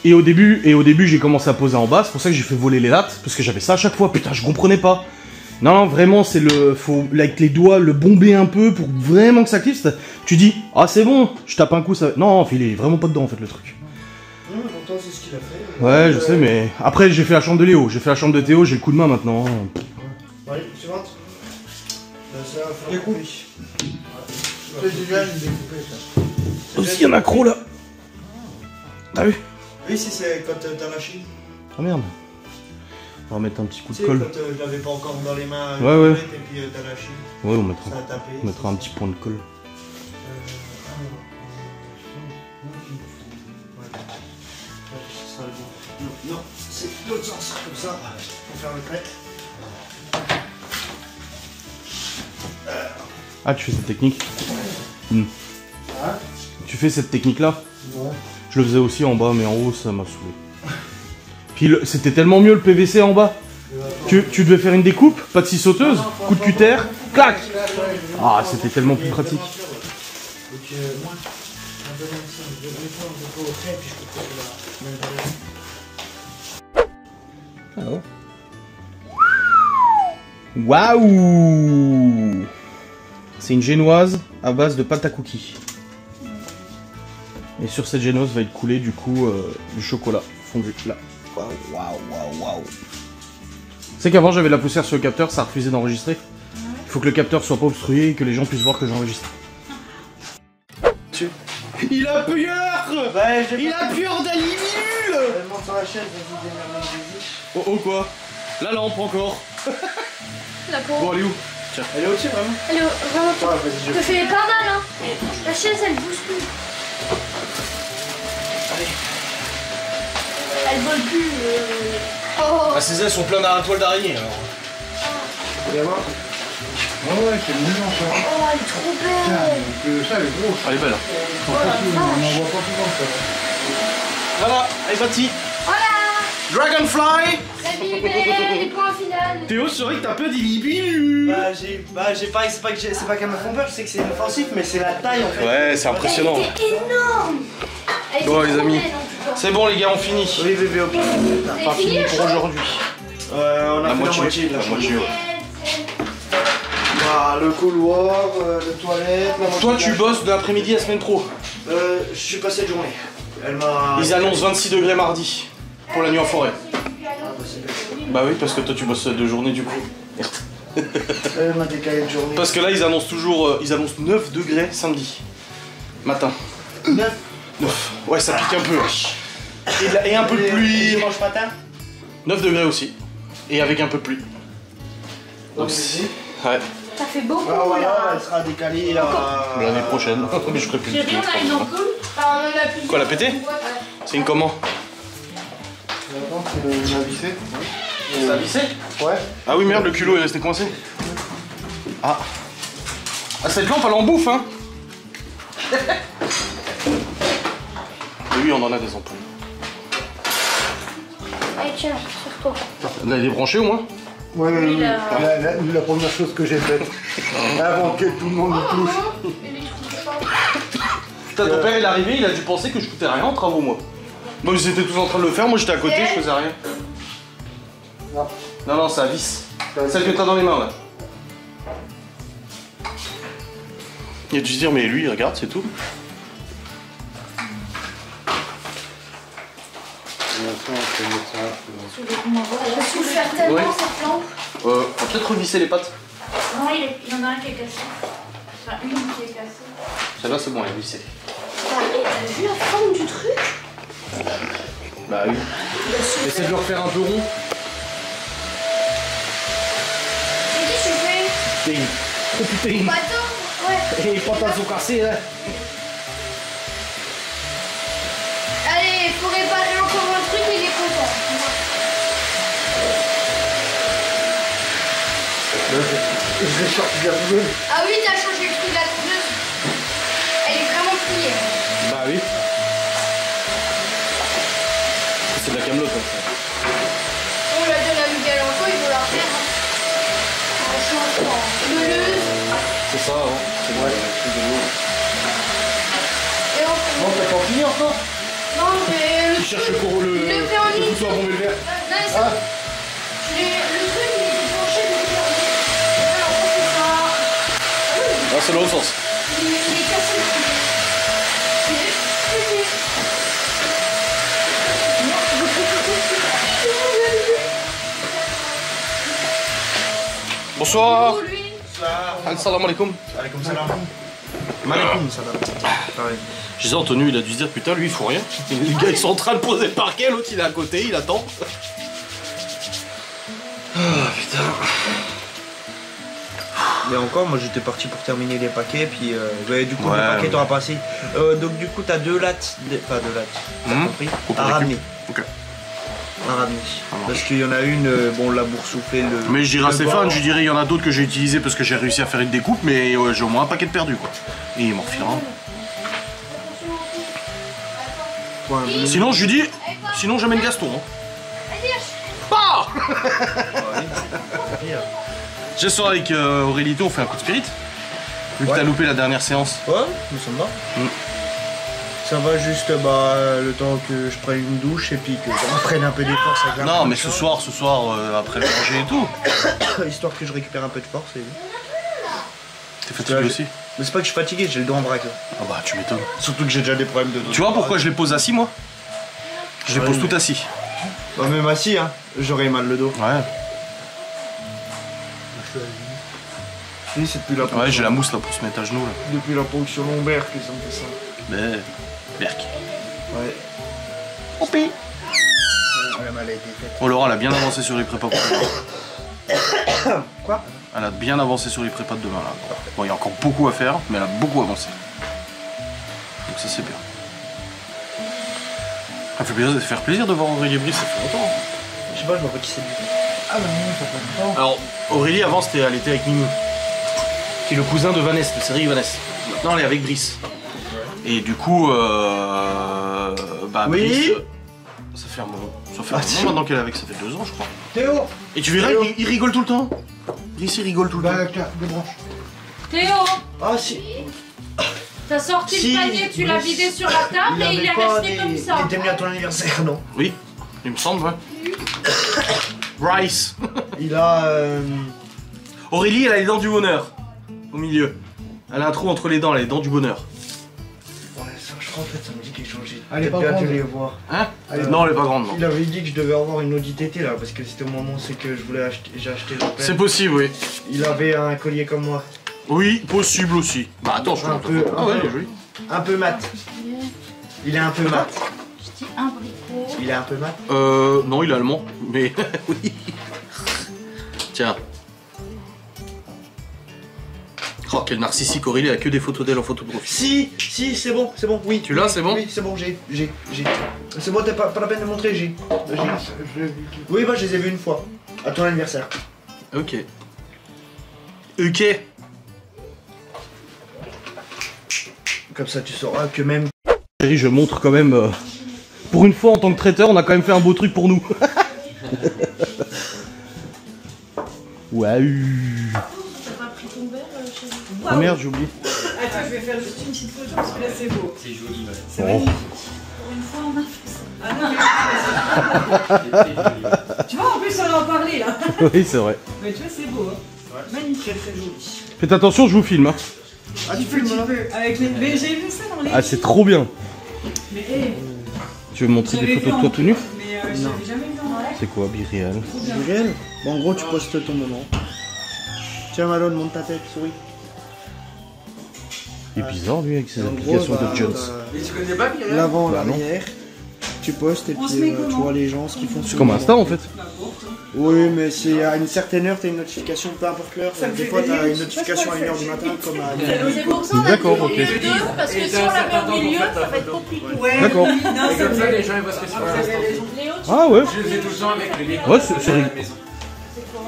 Et au début, j'ai commencé à poser en bas. C'est pour ça que j'ai fait voler les lattes, parce que j'avais ça à chaque fois. Putain, je comprenais pas. Non, vraiment, c'est faut avec les doigts le bomber un peu pour vraiment que ça clipse. Tu dis, ah c'est bon, je tape un coup, ça. Non, il est vraiment pas dedans en fait le truc. Pourtant, c'est ce qu'il a fait. Ouais, je sais, mais après j'ai fait la chambre de Léo, j'ai fait la chambre de Théo, j'ai le coup de main maintenant. Allez, suivante. Ça va faire Découpe. C'est déjà une découpée ça. Aussi, il y en a gros là. T'as vu? Oui, si c'est quand t'as lâché. Ah merde. On va mettre un petit coup Tu de sais, colle. quand je l'avais pas encore dans les mains, Ouais. et puis t'as lâché. Ouais, Ça a tapé. on mettra un petit point de colle. Non, c'est l'autre sens, comme ça, pour faire le trait. Ah, tu fais cette technique? Hein? Tu fais cette technique là? Ouais. Je le faisais aussi en bas, mais en haut ça m'a saoulé. Puis c'était tellement mieux le PVC en bas. Tu devais faire une découpe, pas de scie sauteuse, coup de cutter, clac. Ah, c'était tellement plus pratique. Alors. Waouh! C'est une génoise à base de pâte à cookies. Et sur cette génoise va être coulé du coup du chocolat fondu là. Waouh, waouh, waouh, waouh. Tu sais qu'avant j'avais de la poussière sur le capteur, ça refusait d'enregistrer. Il faut que le capteur soit pas obstrué et que les gens puissent voir que j'enregistre. Il a peur! Ouais, Il a peur d'un libellule! Elle monte sur la chaise, vas-y, démerde-moi. Oh quoi? La lampe encore. La peau. Bon, elle est où? Elle est au-dessus, vraiment? Elle est vraiment. Ouais, vas-y, Ça fait pas mal, hein. La chaise, elle bouge plus. vole plus. Oh. Ah, ces ailes sont pleines à toile d'araignée alors. Tu vas voir. Ouais, c'est mieux encore. Oh, elle est trop Tiens, belle. donc, ça, elle est grosse. Elle est belle. On n'en voit pas souvent ça. Voilà, elle est partie. Voilà. Dragonfly. La Bibi, les points finales. Théo, c'est vrai que t'as peur des libellus. J'ai pas, c'est pas qu'elles me font peur, je sais que c'est offensif, mais c'est la taille en fait. Ouais, c'est impressionnant. C'est énorme. Elle Bon, était les trop amis, belle, en tout cas. c'est bon les gars, on finit. Oui, bébé, ok. Vous avez fini le Pour show aujourd'hui. On a La fait moitié. la moitié de la La chambre. moitié, ouais. Ah, le couloir, le toilette, la moitié Toi, de tu la- bosses de l'après-midi à semaine pro. Je suis pas cette journée. Elle m'a. Ils annoncent 26 degrés mardi pour la nuit en forêt. Ah, bah, c'est bien. Bah oui, parce que toi tu bosses 2 journées du coup. Elle m'a décalé de journée. Parce que là, ils annoncent toujours, ils annoncent 9 degrés samedi matin. 9. 9. Ouais, ça pique un peu. Et un peu de pluie. Dimanche matin. 9 degrés aussi. Et avec un peu de pluie. Donc, ouais, Ça fait beaucoup Ah voilà, là. elle sera décalée à. l'année prochaine. Mais je ferai plus de J'ai rien pluie. à une ampoule. Enfin, on en a plusieurs. Quoi, la pété? C'est une comment? Attends, c'est la vissée. Ça a vissé? Ouais. Ah oui, merde, le culot est resté coincé. Ah. Ah, cette lampe, elle en bouffe, hein. Et oui, on en a des ampoules. Allez, tiens, sur toi. Là, il est branché au moins? Ouais, Oui, là. la première chose que j'ai faite. Avant que tout le monde y touche. Et les trucs de chambre. Putain, ton père il est arrivé, il a dû penser que je foutais rien en travaux, moi. Moi, ils étaient tous en train de le faire, moi j'étais à côté, je faisais rien. Non. Non, non, ça visse. Celle que t'as dans les mains là. Il a dû se dire, mais lui, regarde, c'est tout. Elle va souffrir tellement Ouais. cette lampe. On va peut-être revisser les pattes. Non, il y en a un qui est cassé. Enfin, une qui est cassée. Celle-là, c'est bon, elle est vissée. Et t'as vu la forme du truc? Bah oui. Essaie de le refaire un peu rond. Et qu'est-ce que tu fais? Oh putain. Bah attends, ouais. Et les pantalons sont cassés là. Allez, faut réparer encore un truc, il est content. Je vais sortir de la poubelle. Ah oui, t'as changé le truc de la tondeuse. Elle est vraiment pliée. Bah oui. C'est de la camelote comme ça. On la donne à Miguel Anto, il veut la refaire. On change en meuleuse. C'est ça, hein. C'est vrai. Et on Non, t'as pas fini encore? Non, mais Tu cherches le couteau il le fait en ligne. à bomber le verre. Non, mais ça. Le truc, il est penché depuis en ligne. Alors, on fait ça. Ah oui, Ah, c'est l'autre sens. il est cassé le truc. Il est pété. Non, je peux Bonsoir. lui. Assalamu alaikum. Alaikum salam. Malaikum salam. Pareil. Je disais, Antonio, il a dû se dire, putain, lui, il fout rien. Les gars, ils sont en train de poser le parquet, l'autre, il est à côté, il attend. Ah, putain. Mais encore, moi j'étais parti pour terminer les paquets, puis du coup Ouais, le paquet ouais. t'aura passé. Donc du coup t'as 2 lattes, pas 2 lattes, t'as compris Coupe à avec ramener. Ok. À ramener. Parce qu'il y en a une, bon la boursouflée, le. Mais je dirais à le Stéphane, bord. je lui dirais, il y en a d'autres que j'ai utilisés parce que j'ai réussi à faire une découpe, mais j'ai au moins un paquet de perdus, quoi. Et il m'en refilera un. Ouais, mais- Sinon, je lui dis, sinon, j'amène Gaston. Hein. Ah Ce soir avec Aurélito, on fait un coup de spirit. Vu que Ouais. t'as loupé la dernière séance. Ouais, nous sommes là. Mm. Ça va juste le temps que je prenne une douche et puis que je reprenne un peu des forces avec la Non, mais ce production. soir, après le manger et tout. Histoire que je récupère un peu de force. Et... T'es fatigué aussi? Mais c'est pas que je suis fatigué, j'ai le dos en vrac là. Ah bah, tu m'étonnes. Surtout que j'ai déjà des problèmes de dos. Tu vois pourquoi je les pose assis, moi? Je les Ouais, pose mais- tout assis. Bah, même assis, hein, j'aurais mal le dos. Ouais. Oui, c'est depuis la Ouais, j'ai la mousse là pour se mettre à genoux là. Depuis la ponction lombaire que ça me fait ça. Mais. Berk. Ouais. Oupi. Ouais, mais elle a été faite. Oh, Laura, elle a bien avancé sur les prépas pour demain. Quoi? Elle a bien avancé sur les prépas de demain là. Bon, il y a encore beaucoup à faire, mais elle a beaucoup avancé. Donc ça, c'est bien. Ça fait faire plaisir de voir Aurélie et Brice, ça fait longtemps. Je sais pas, je vois pas qui c'est. Ah bah non, ça fait longtemps. Alors, Aurélie, avant, elle était avec Mimi, qui est le cousin de Vanessa, de série Vanessa. Maintenant, elle est avec Brice. Et du coup, bah, oui. Brice, ça fait un moment. Ça fait un moment maintenant qu'elle est avec, ça fait 2 ans, je crois. Théo. Et tu verras, il rigole tout le temps. Brice, il rigole tout le temps. Bah, tiens, débranche. Théo, Ah si. t'as sorti Si, le panier, tu l'as oui. vidé sur la table et il est pas resté comme ça. Il était venu à ton anniversaire, non? Oui, il me semble, ouais. Bryce. Il a... Aurélie, elle a les dents du bonheur. Au milieu. Elle a un trou entre les dents, elle a les dents du bonheur. Ouais, ça, je crois en fait, ça me dit quelque chose. Elle est pas J'ai grande. dû les voir. Hein? Non, elle est pas grande, non. Il avait dit que je devais avoir une Audi TT là, parce que c'était au moment où c'est que je voulais acheter, j'ai acheté l'Opel. C'est possible, oui. Il avait un collier comme moi. Oui, possible aussi. Bah attends, je Un crois. peu, Ah ouais, un peu. il est joli. Un peu mat. Il est un peu mat. Je dis un bricot. Il est un peu mat. Non, il est allemand, mais oui. Tiens. Oh, quel narcissique, Aurélie, elle a que des photos d'elle en photo de profil. Si, c'est bon, oui. Tu l'as, c'est bon? Oui, c'est bon, j'ai. C'est bon, t'as pas la peine de montrer, j'ai. Oui, bah je les ai vus une fois. À ton anniversaire. Ok. Ok. Comme ça, tu sauras que même. Chérie, je montre quand même. Pour une fois, en tant que traiteur, on a quand même fait un beau truc pour nous. Waouh. T'as pas pris ton verre chez vous? Oh merde, j'ai oublié. Attends, je vais faire juste une petite photo parce que là c'est beau. C'est joli, ouais. C'est Oh. magnifique. Pour une fois, on a fait ça. Ah non, tu vois, en plus on en parlait là. Oui, c'est vrai. Mais tu vois, c'est beau. Hein. Magnifique, très joli. Faites attention, je vous filme. Hein. Ah, tu Tu filmes là? peux, avec les... Mais j'ai vu ça dans les... Ah, c'est trop bien. Mais hé, Tu veux me montrer des j'avais photos vu de toi en tout nu? Mais j'avais jamais vu en vrai. C'est quoi, Biréal? C'est réel? Bon, en gros, tu postes ton moment. Tiens, Malone, monte ta tête, souris. Il est bizarre, lui, avec ses En applications gros, de Jones. Mais tu connais pas Myriam? L'avant, Bah, non. l'arrière. Tu postes et On se puis met tu comment vois les gens, ce qu'ils font. C'est comme Insta, en fait. Oui, mais c'est à une certaine heure, t'as une notification, peu importe l'heure. Ça me Des fait fois, t'as plaisir. une notification à 1h du matin, comme à. C'est pour ça qu'on a D'accord, dit ok. les deux, parce que si on la met au milieu, ça va être compliqué. Ouais, D'accord. non, Et ça comme ça, me les gens ils voient ce que c'est pour l'instant. Léo, tu Ah ouais. Je le fais tout le temps avec le micro. Ouais, c'est à la rigolo. maison.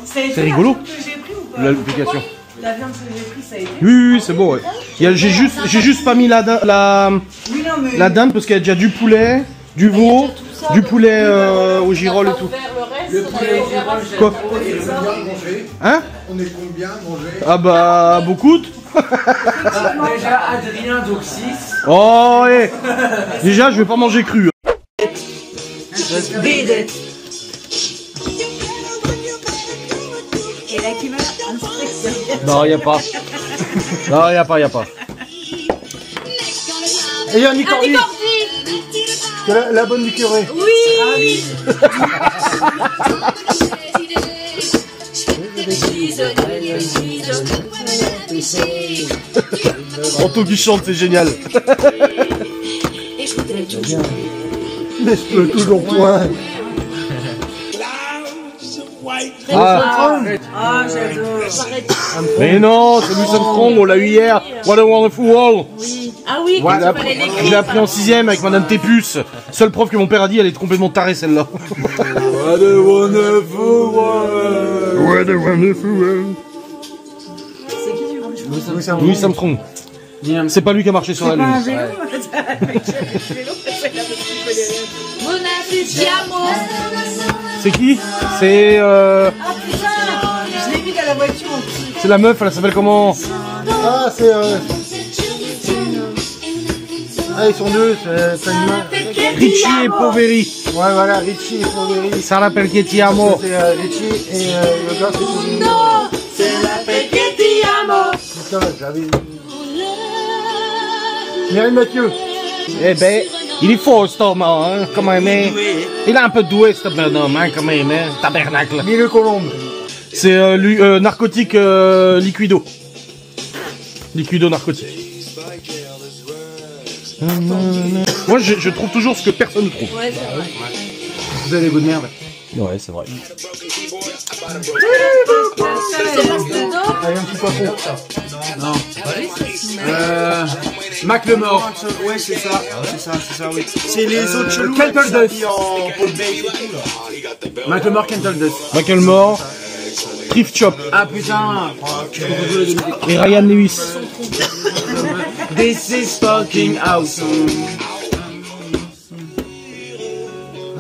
C'est rigolo. La viande que j'ai pris ou pas? L'application. La viande que j'ai pris, ça a été. Oui, c'est bon, ouais. J'ai juste pas mis la Oui, non, mais. dinde parce qu'il y a déjà du poulet, du veau, du poulet au girolles et tout. Le poulet au girolles, j'aime Quoi? trop. Et le Manger. Hein? On est combien manger? Ah bah, beaucoup. Déjà, Adrien, donc 6. Oh, ouais. Déjà, je vais pas manger cru. Et là qui va inspecter. Non, y a pas. Non, y a pas. Et Yann Cordy, la bonne du curé. Oui. Anto qui chante, c'est génial. Laisse-le toujours point. Ah, Ah, j'adore. mais non, c'est Louis Armstrong, on l'a eu hier. What a wonderful world. Ah oui, Je l'ai appris en 6ème avec Madame Tépus. Seul prof que mon père a dit, elle est complètement tarée celle-là. What a wonderful world. What a wonderful world. C'est qui tu vois? Louis Armstrong. C'est pas lui qui a marché sur la Pas un lune. vélo, avec le vélo, c'est la petite colère. Mon enthousiasme. C'est qui? C'est Ah putain, je l'ai mis dans la voiture en plus. c'est la meuf, elle s'appelle comment? Ah, c'est. Ah, ils sont deux, c'est une main. Richie et Poveri. Ouais, voilà, Richie et Poveri. Ça l'appelle que ti amo. C'est Richie et le gars, c'est Poveri. Non, c'est la Pequetti Amo. Putain, j'avais. Mireille Mathieu. Eh ben, il est fort ce homme, hein, quand même. Hein. Il est un peu doué ce bonhomme, hein, quand même, hein, tabernacle. Mille Colombe. C'est narcotique liquido. Liquido narcotique. Moi, je trouve toujours ce que personne ne trouve. Ouais, c'est vrai. Vous avez des goûts de merde. Ouais, c'est vrai. C'est parce que d'autres, Allez, un petit poisson. Non. Macklemore. Ouais, c'est ça, oui. C'est les autres chelous. Kettle là, qui Dust. s'habillent en Paul Base et tout, là. Macklemore, Kental Dust. Macklemore, Thrift Shop Ah putain. et Ryan Lewis. This is fucking awesome.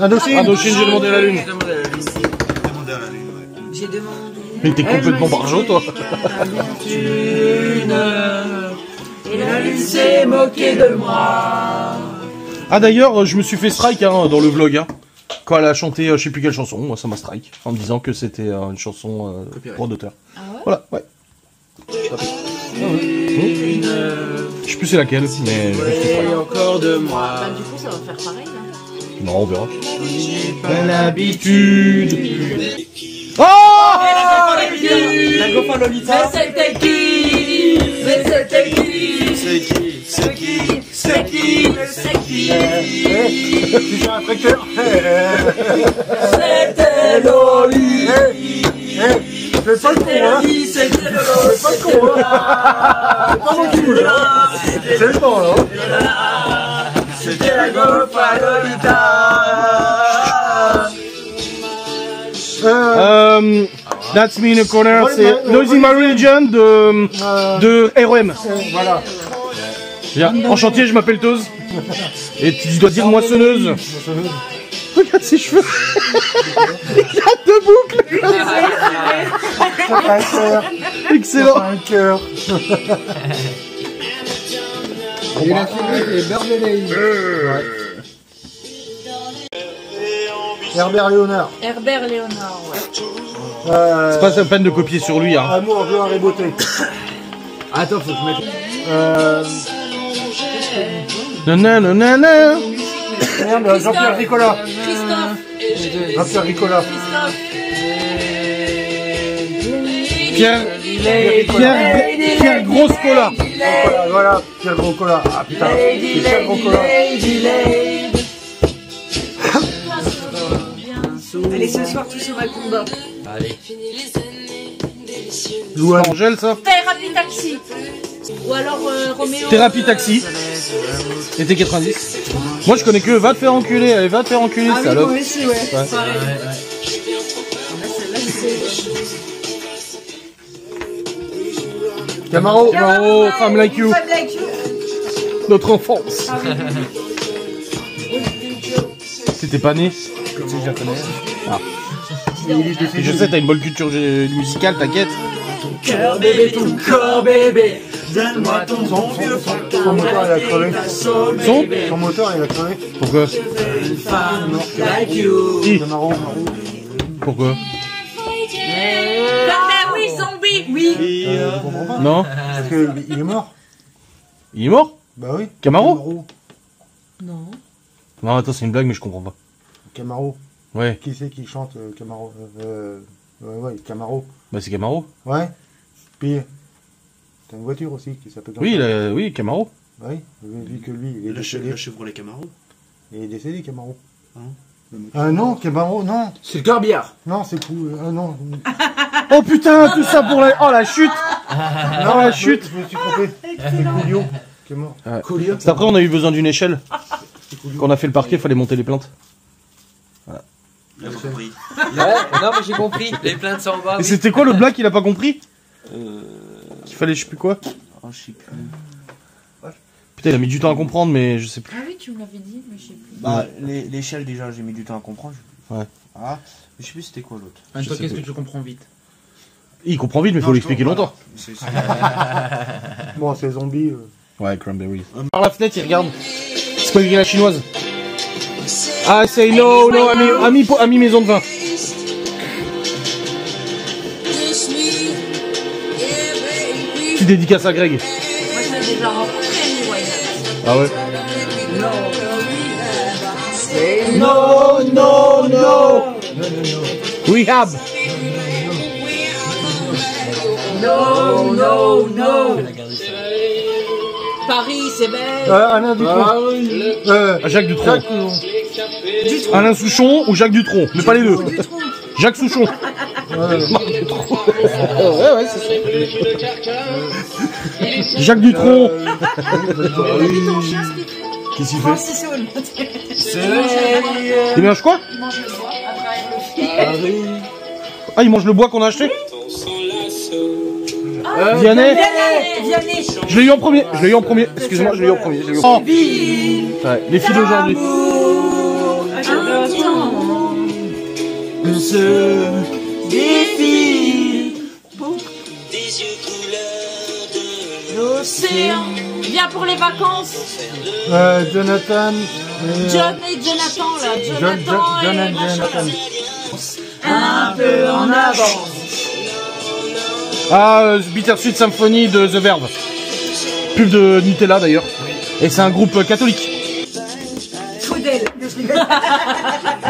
Indochine. Indochine, j'ai demandé la lune. Demandez à la lune, ouais. J'ai demandé. Mais t'es complètement barjot, toi. Et la lune s'est moquée de moi. Ah d'ailleurs, je me suis fait strike hein, dans le vlog. Hein. Quand elle a chanté, je sais plus quelle chanson, moi ça m'a strike. En me disant que c'était une chanson droit d'auteur. Ah ouais? Voilà, ouais. Je sais plus c'est laquelle, mais je me suis fait strike. Encore de moi. Bah, du coup, ça va faire pareil. Là. Non, on verra. Pas l'habitude. Oh La Gofa Lolita. Mais c'était qui? Mais c'était qui? C'est qui? C'est qui? C'est qui? C'est qui? Tu fais un tracteur. C'était Loli. Fais pas le con, hein. C'était Loli. Fais pas le con, hein. C'est pas moi qui bouge, hein. C'est le temps, là. C'était la Gofa Lolita. That's me in a corner, c'est Losing My Religion de REM. Voilà. Bien, en chantier, je m'appelle Toz. Et tu dois dire moissonneuse. Regarde ses cheveux. Il a deux boucles. Ça fait un cœur. Excellent. Un cœur. Et la fille est Berbelay. Herbert Léonard. Herbert Léonard, ouais. C'est pas la peine de copier sur lui. Hein. Amour, gloire et beauté. Attends, faut que je mette. Nanana. Merde, Jean-Pierre Ricola. Christophe. Jean-Pierre Ricola. Pierre Grosse Cola. Voilà, Pierre Gros Cola. Ah putain, c'est Pierre Gros Cola. Allez, ce soir, tu sauras le combat. Louane. Angèle, ça. Thérapie Taxi. Ou alors Roméo. Thérapie Taxi. Été 90. Moi, je connais que Va te faire enculer. Allez, va te faire enculer, Ah oui, salope. moi aussi, ouais. Camaro. Camaro, Femme Like You. Femme like you. Notre enfance. C'était pas né. Ah. Et je sais, t'as une bonne culture musicale, t'inquiète. Cœur bébé, ton corps bébé. Donne-moi ton bon vieux Son moteur, il a crevé. Son Moteur, il a crevé. Pourquoi? Une femme like you. Qui? Camaro. Pourquoi? Bah oui, zombie. Oui. Je comprends pas. Non? Parce qu'il est mort. Il est mort? Bah oui. Camaro? Non. Non, attends, c'est une blague, mais je comprends pas. Camaro. Ouais, Qui c'est qui chante Camaro ouais, Camaro. bah c'est Camaro. Ouais. Puis, t'as une voiture aussi qui s'appelle comme Oui, ça. oui, Camaro. Oui, vu que lui, il est décédé. Le Chevrolet Camaro. Il est décédé, Camaro. Hein Non, Camaro, non. C'est le corbillard. Non, c'est pour... non. Oh putain, tout ça pour la... Oh la chute. Non, la chute. Je me suis trompé. C'est Coolio qui est mort. Coolio. C'est après, on a eu besoin d'une échelle. Quand on a fait le parquet, il fallait monter les plaintes. J'ai compris. Ouais, non mais j'ai compris, les plaintes sont en bas. Et c'était quoi le blague qu'il a pas compris? Qu'il fallait je sais plus quoi. Oh, je sais plus. Putain, il a mis du temps à comprendre, mais je sais plus. Ah oui, tu me l'avais dit, mais je sais plus. Bah, l'échelle, déjà, j'ai mis du temps à comprendre. Ouais. Ah, mais je sais plus c'était quoi l'autre. Toi, sais qu'est-ce plus. que tu comprends vite? Il comprend vite, mais il faut Non, l'expliquer je- longtemps. Bon, c'est zombie. Ouais, Cranberry. Par la fenêtre, il regarde. C'est quoi écrit la chinoise? Ah, c'est no, no, ami maison de vin. Tu dédicaces à Greg. Moi, je l'ai déjà rencontré, Amy Winehouse. Ah ouais? No, no, no. Rehab. No, no, no. Paris, c'est belle. Alain Dutron. Jacques Dutronc. Alain Souchon ou Jacques Dutronc, mais pas les deux. Jacques Souchon. Ouais, c'est ça. Jacques Dutronc. Qu'est-ce qu'il fait? Il mange quoi? Il mange le bois. Après, Ah, il mange le bois qu'on a acheté? Vianney. Je l'ai eu en premier. Excusez-moi, je l'ai eu en premier. Oh. Ouais, les filles d'aujourd'hui. l'océan. Viens pour les vacances. Jonathan. John et Jonathan là. Jonathan John et and machin. Jonathan. Un peu en avant. Ah, Bittersweet Symphony de The Verve. Pub de Nutella d'ailleurs. Et c'est un groupe catholique. Faudel.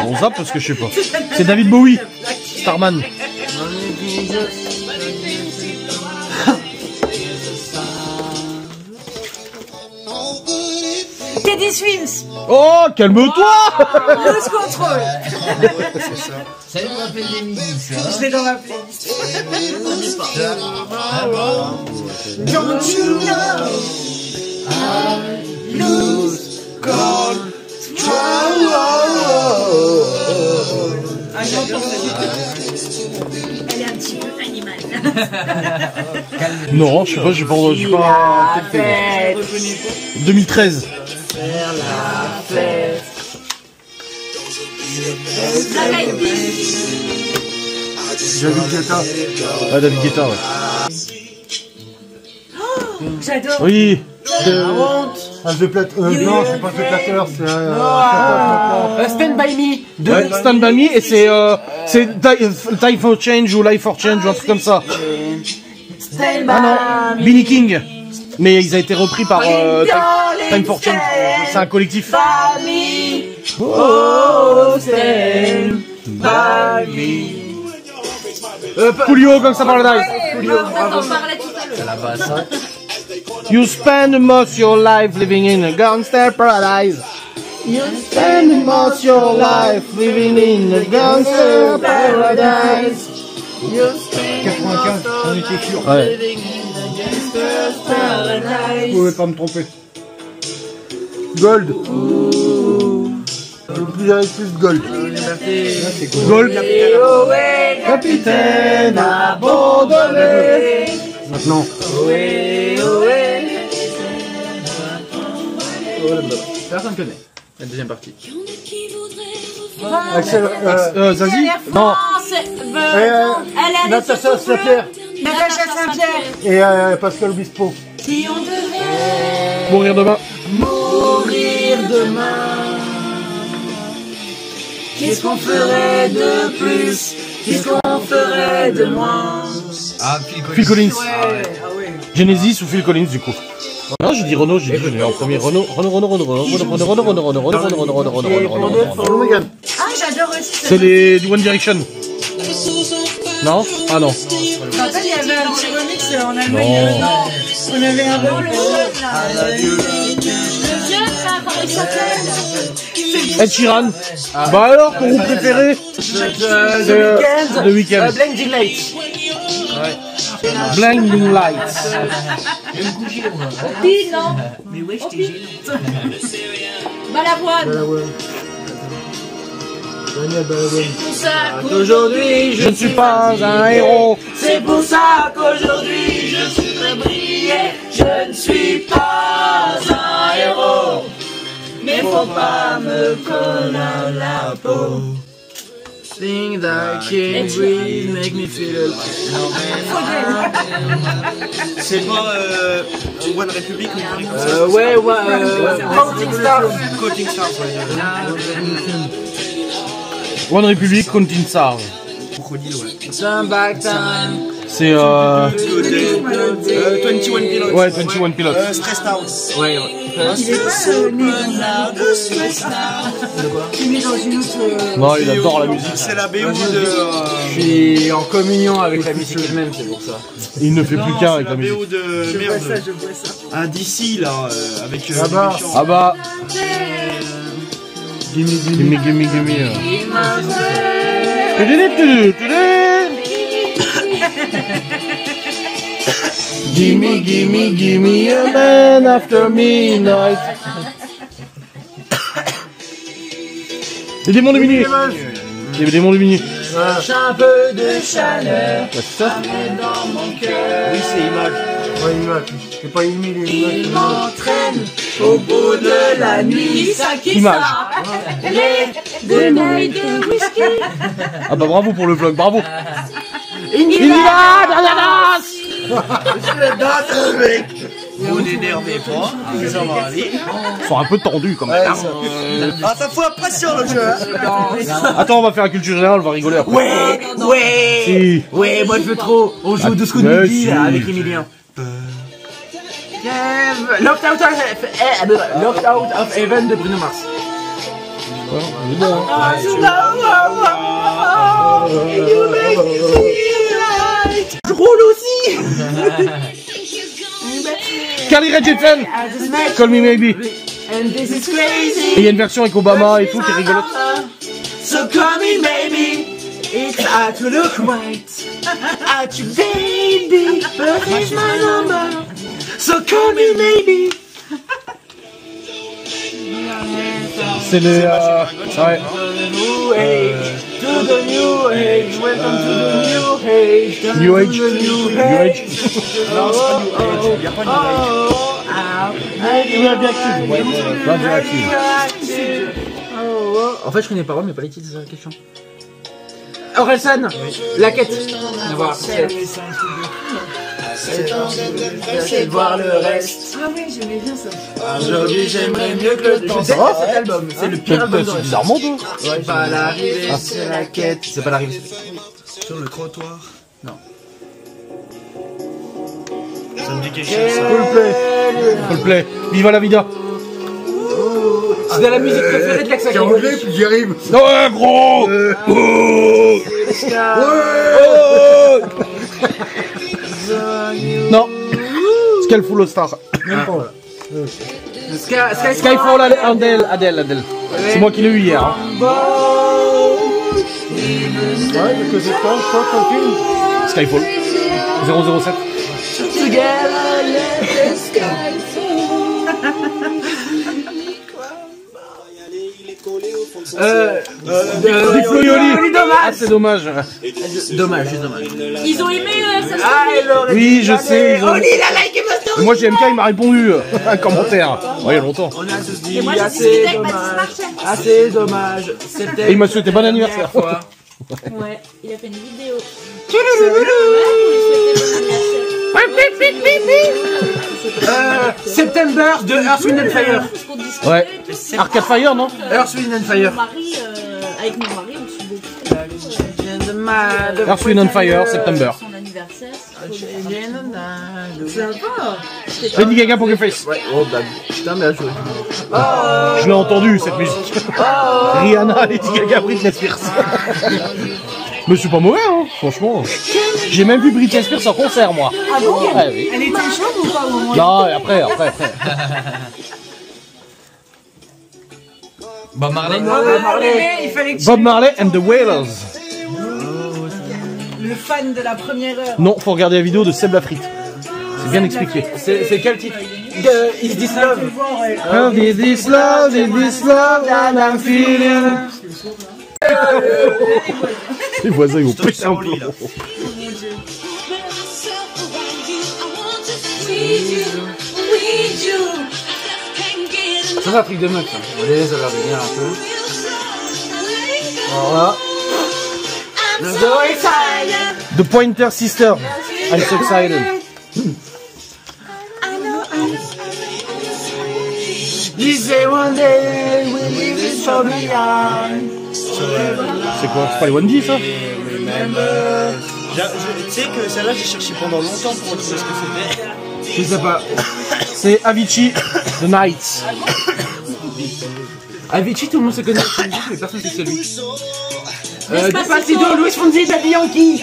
On zappe parce que je sais pas. C'est David Bowie. Starman. Teddy Swims. Oh, calme-toi. Lose Control. Ça me rappelle des musiques, ça. Je l'ai dans ma playlist. Don't you know I lose control. Ah, j'entends ça. Elle est un petit peu animale. Non, je sais pas, j'ai pas. 2013. David Guetta. Ah, David Guetta, ouais. J'adore. Oui. The Plat. Non, c'est pas The Platter, c'est. Stand by me. Ouais, Stand By Me et c'est Time for Change ou Life for Change ou un truc comme ça. Ah non, Billy King. Mais ils ont été repris par Time for Change. C'est un collectif. Coolio, comme ça Paradise. On en parlait tout à l'heure. La basse, hein. You spend most your life living in a gangster paradise. You spend most your life living in a gangster paradise. 95, on était sûr. Ouais. Vous pouvez pas me tromper. Gold. Le plus avec plus de gold. Gold. Capitaine abandonné. Maintenant. Personne connaît. La deuxième partie. Axel. Zazie. Non. Natacha Saint-Pierre. Natacha Saint-Pierre. Et Pascal Obispo. Si on devait Mourir demain. mourir demain, qu'est-ce qu'on ferait de plus? Qu'est-ce qu'on ferait de moins? Ah, Phil Collins. Ah ouais. Genesis ou Phil Collins du coup. Non, j'ai dit Renault, j'ai dit en premier Renault. Ah, j'adore aussi. C'est les du One Direction. Non? Ah non. Je me rappelle, il y avait un petit remix en Allemagne. On avait un remix. Le jeune là, comment il s'appelle? Ed Sheeran. Bah alors, ton groupe préféré? The Weeknd. Blinding Lights. Blinding Lights. Dis non. Mais ouais, je t'ai Balavoine. Daniel Balavoine. Pour ça Aujourd'hui, je ne suis pas un héros. c'est pour ça qu'aujourd'hui je suis très briller. Je ne suis pas un héros, mais faut pas me coller à la peau. Things I can't breathe make me feel C'est pas One Republic ou une connerie comme ça. ouais, Counting Stars. Counting Stars, ouais. One Republic, Counting Stars. Crocodile, ouais. Time back time. C'est 21 Pilots. ouais, 21 Pilots. Stressed Out. Ouais. Il est pas né dans une autre. Non, il adore la musique. C'est la BO de... Je suis en communion avec la musique elle-même, c'est pour ça. Il ne fait plus qu'un avec la BO musique. de... Je vois ça, Merde. je vois ça. Un DC, là, avec... Là-bas. les méchants. Ah bah, Gimme, gimme. gimme, gimme, gimme. Gimme, gimme, gimme a man after midnight. Les démons de minuit. Les démons de minuit. Cherche un peu de chaleur. Ouais, c'est ça. Dans mon cœur. Oui, c'est image. Ouais, image. C'est pas une mille, Il m'entraîne au bout de la nuit. Image. Les bouteilles de whisky. Ah bah bravo pour le vlog, bravo. Il Il y va dans la danse. Vous n'énervez pas. Ça va aller. Ils sont un peu tendus quand même. Ah, ça fout la pression le jeu. Attends, on va faire la culture générale, on va rigoler après. Ouais. Si. Ouais, moi je veux trop. On joue de ce qu'on Mais nous dit si. là avec Emilien. Locked Out of Heaven de Bruno Mars. Ouais, il est bon, hein. Je roule aussi. Carly Rae Jepsen, Call Me Maybe. And this is Et crazy. il y a une version avec Obama et tout qui est rigolote. So call me maybe. It's hard to look right at you, baby. But here's my number. So call me maybe. C'est les... ouais. New age, to the new age. Welcome to the new age. New Age. New Age. Non, c'est pas New Age. Il n'y a pas New En fait, je connais les paroles, mais pas les titres de la question. Orelsan, la quête. On va voir. C'est de voir le reste. Ah oui, j'aimais bien ça. Aujourd'hui, j'aimerais mieux que le temps. C'est cet album. C'est le pire album. C'est bizarrement toi. C'est pas l'arrivée, c'est la quête. C'est pas l'arrivée. Sur le trottoir. Non. Ça me dit quelque chose, ça. Coldplay. Coldplay. Viva la vida. C'est de la musique préférée de l'Axa. T'es anglais, puis j'y arrive. Ouais, gros. Non. Skyfall All Star. Skyfall Adele. C'est moi qui l'ai eu hier. Hein. Ouais, que c'est pas, je crois, tranquille. Skyfall. 007. Ah, c'est dommage. Dommage, c'est dommage. Ils ont aimé ça. Oui, je sais. Moi, j'ai MK, il m'a répondu un commentaire. Ouais, il y a longtemps. On a tous dit Et moi, j'ai assez décidé avec ma dommage. Smartphone. Assez dommage. C'était Et il m'a souhaité bon anniversaire. fois. Ouais, il a fait une vidéo. Ouais, pour lui souhaiter bon anniversaire. September de Earth, Wind and Fire. Parce qu'on discutait, Ouais. tu sais, Arcade Fire, non? Earth, Wind and Fire. avec mon mari, on suit beaucoup. Earth, Wind and Fire, September. Son anniversaire. C'est Sympa. Lady Gaga Poker Face. Ouais, oh bah putain, bien joué. Je l'ai entendu cette musique. Rihanna, Lady Gaga, Britney Spears. Mais c'est pas mauvais, hein, franchement. J'ai même vu Britney Spears en concert, moi. Ah bon? Ouais, oui. Elle était chaude ou pas au moment? Non, et après. Bob Marley. Il fallait que Bob Marley and the Wailers. le fan de la première heure. Non, faut regarder la vidéo de Seb Lafrite. C'est bien expliqué. C'est quel titre? Is This Love? Is this love that I'm feeling? Les voisins, ils vont péter un plomb. Ça, c'est un truc de meuf, ça. Allez, ça a l'air de bien un peu. Voilà. The Pointer Sister. I'm so excited. Disait one day, we live it so beyond. C'est quoi? C'est pas les One D, ça? Tu sais que celle-là, j'ai cherché pendant longtemps pour retrouver ce que c'était. Je sais pas. C'est Avicii, The Nights. Avicii, tout le monde se connaît avec musique, mais personne sait c'est lui. Despacito, Luis Fonsi, Daddy Yankee.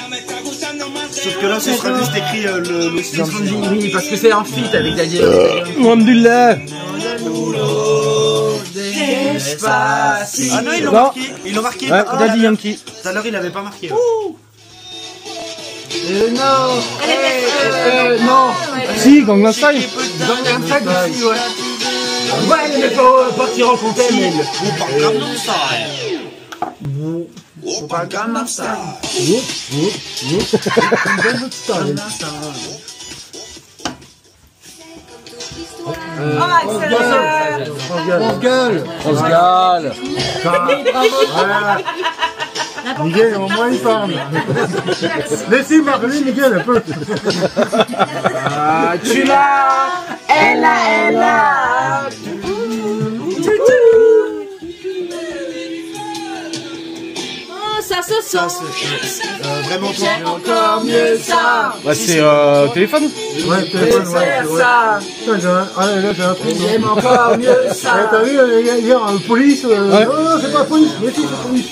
Sauf que là, ce sera juste écrit le Luis Fonsi, oui, parce que c'est un feat avec Daddy Yankee. Alhamdulillah. Despacito. Ah non, ils l'ont Non. marqué. Ils l'ont marqué. Ouais, Ah, Daddy Yankee. tout à l'heure, il avait pas marqué. Non. Non. Si, Gangnam Style. Gangnam Style aussi, ouais. Ouais, mais faut partir en fontaine. Faut pas Gangnam Style. Osgal. Miguel, au moins il parle. Laissez parler, Miguel, un peu. Ah, tu l'as. Elle a. Oh, ça se sent. Vraiment J'aime encore mieux ça. Bah c'est téléphone. Ouais, téléphone, ouais. ça. Putain, là, j'ai un trou. J'aime encore mieux Ouais, ça. t'as vu, hier, police. Non, c'est pas police. Mais si, c'est police.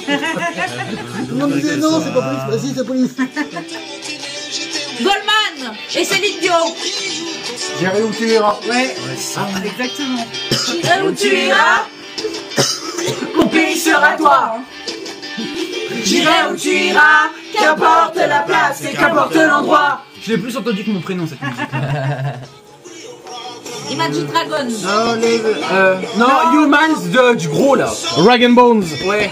Tout le monde disait non, c'est pas police. Bah si, c'est police. Goldman et Céline Dion. J'irai où tu iras. Ouais. Exactement. Où tu iras, Mon pays sera toi. j'irai où tu iras, qu'importe la place et qu'importe l'endroit. Je l'ai plus entendu que mon prénom cette musique. Imagine Dragon. Non, Humans du gros là. Rag and Bones. Ouais.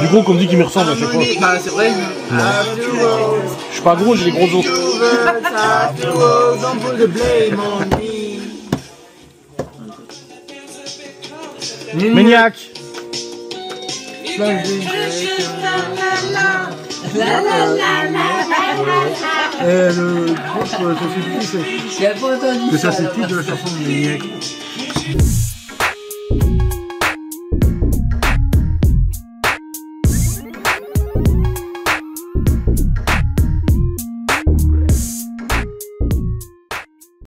Du gros qu'on me dit qu'il me ressemble à chaque fois. Bah c'est vrai. Je suis pas gros, j'ai des gros os. Maniac. Et le groupe, ça c'est qui c'est. J'ai pas entendu Que ça c'est le titre de la chanson de Maniac.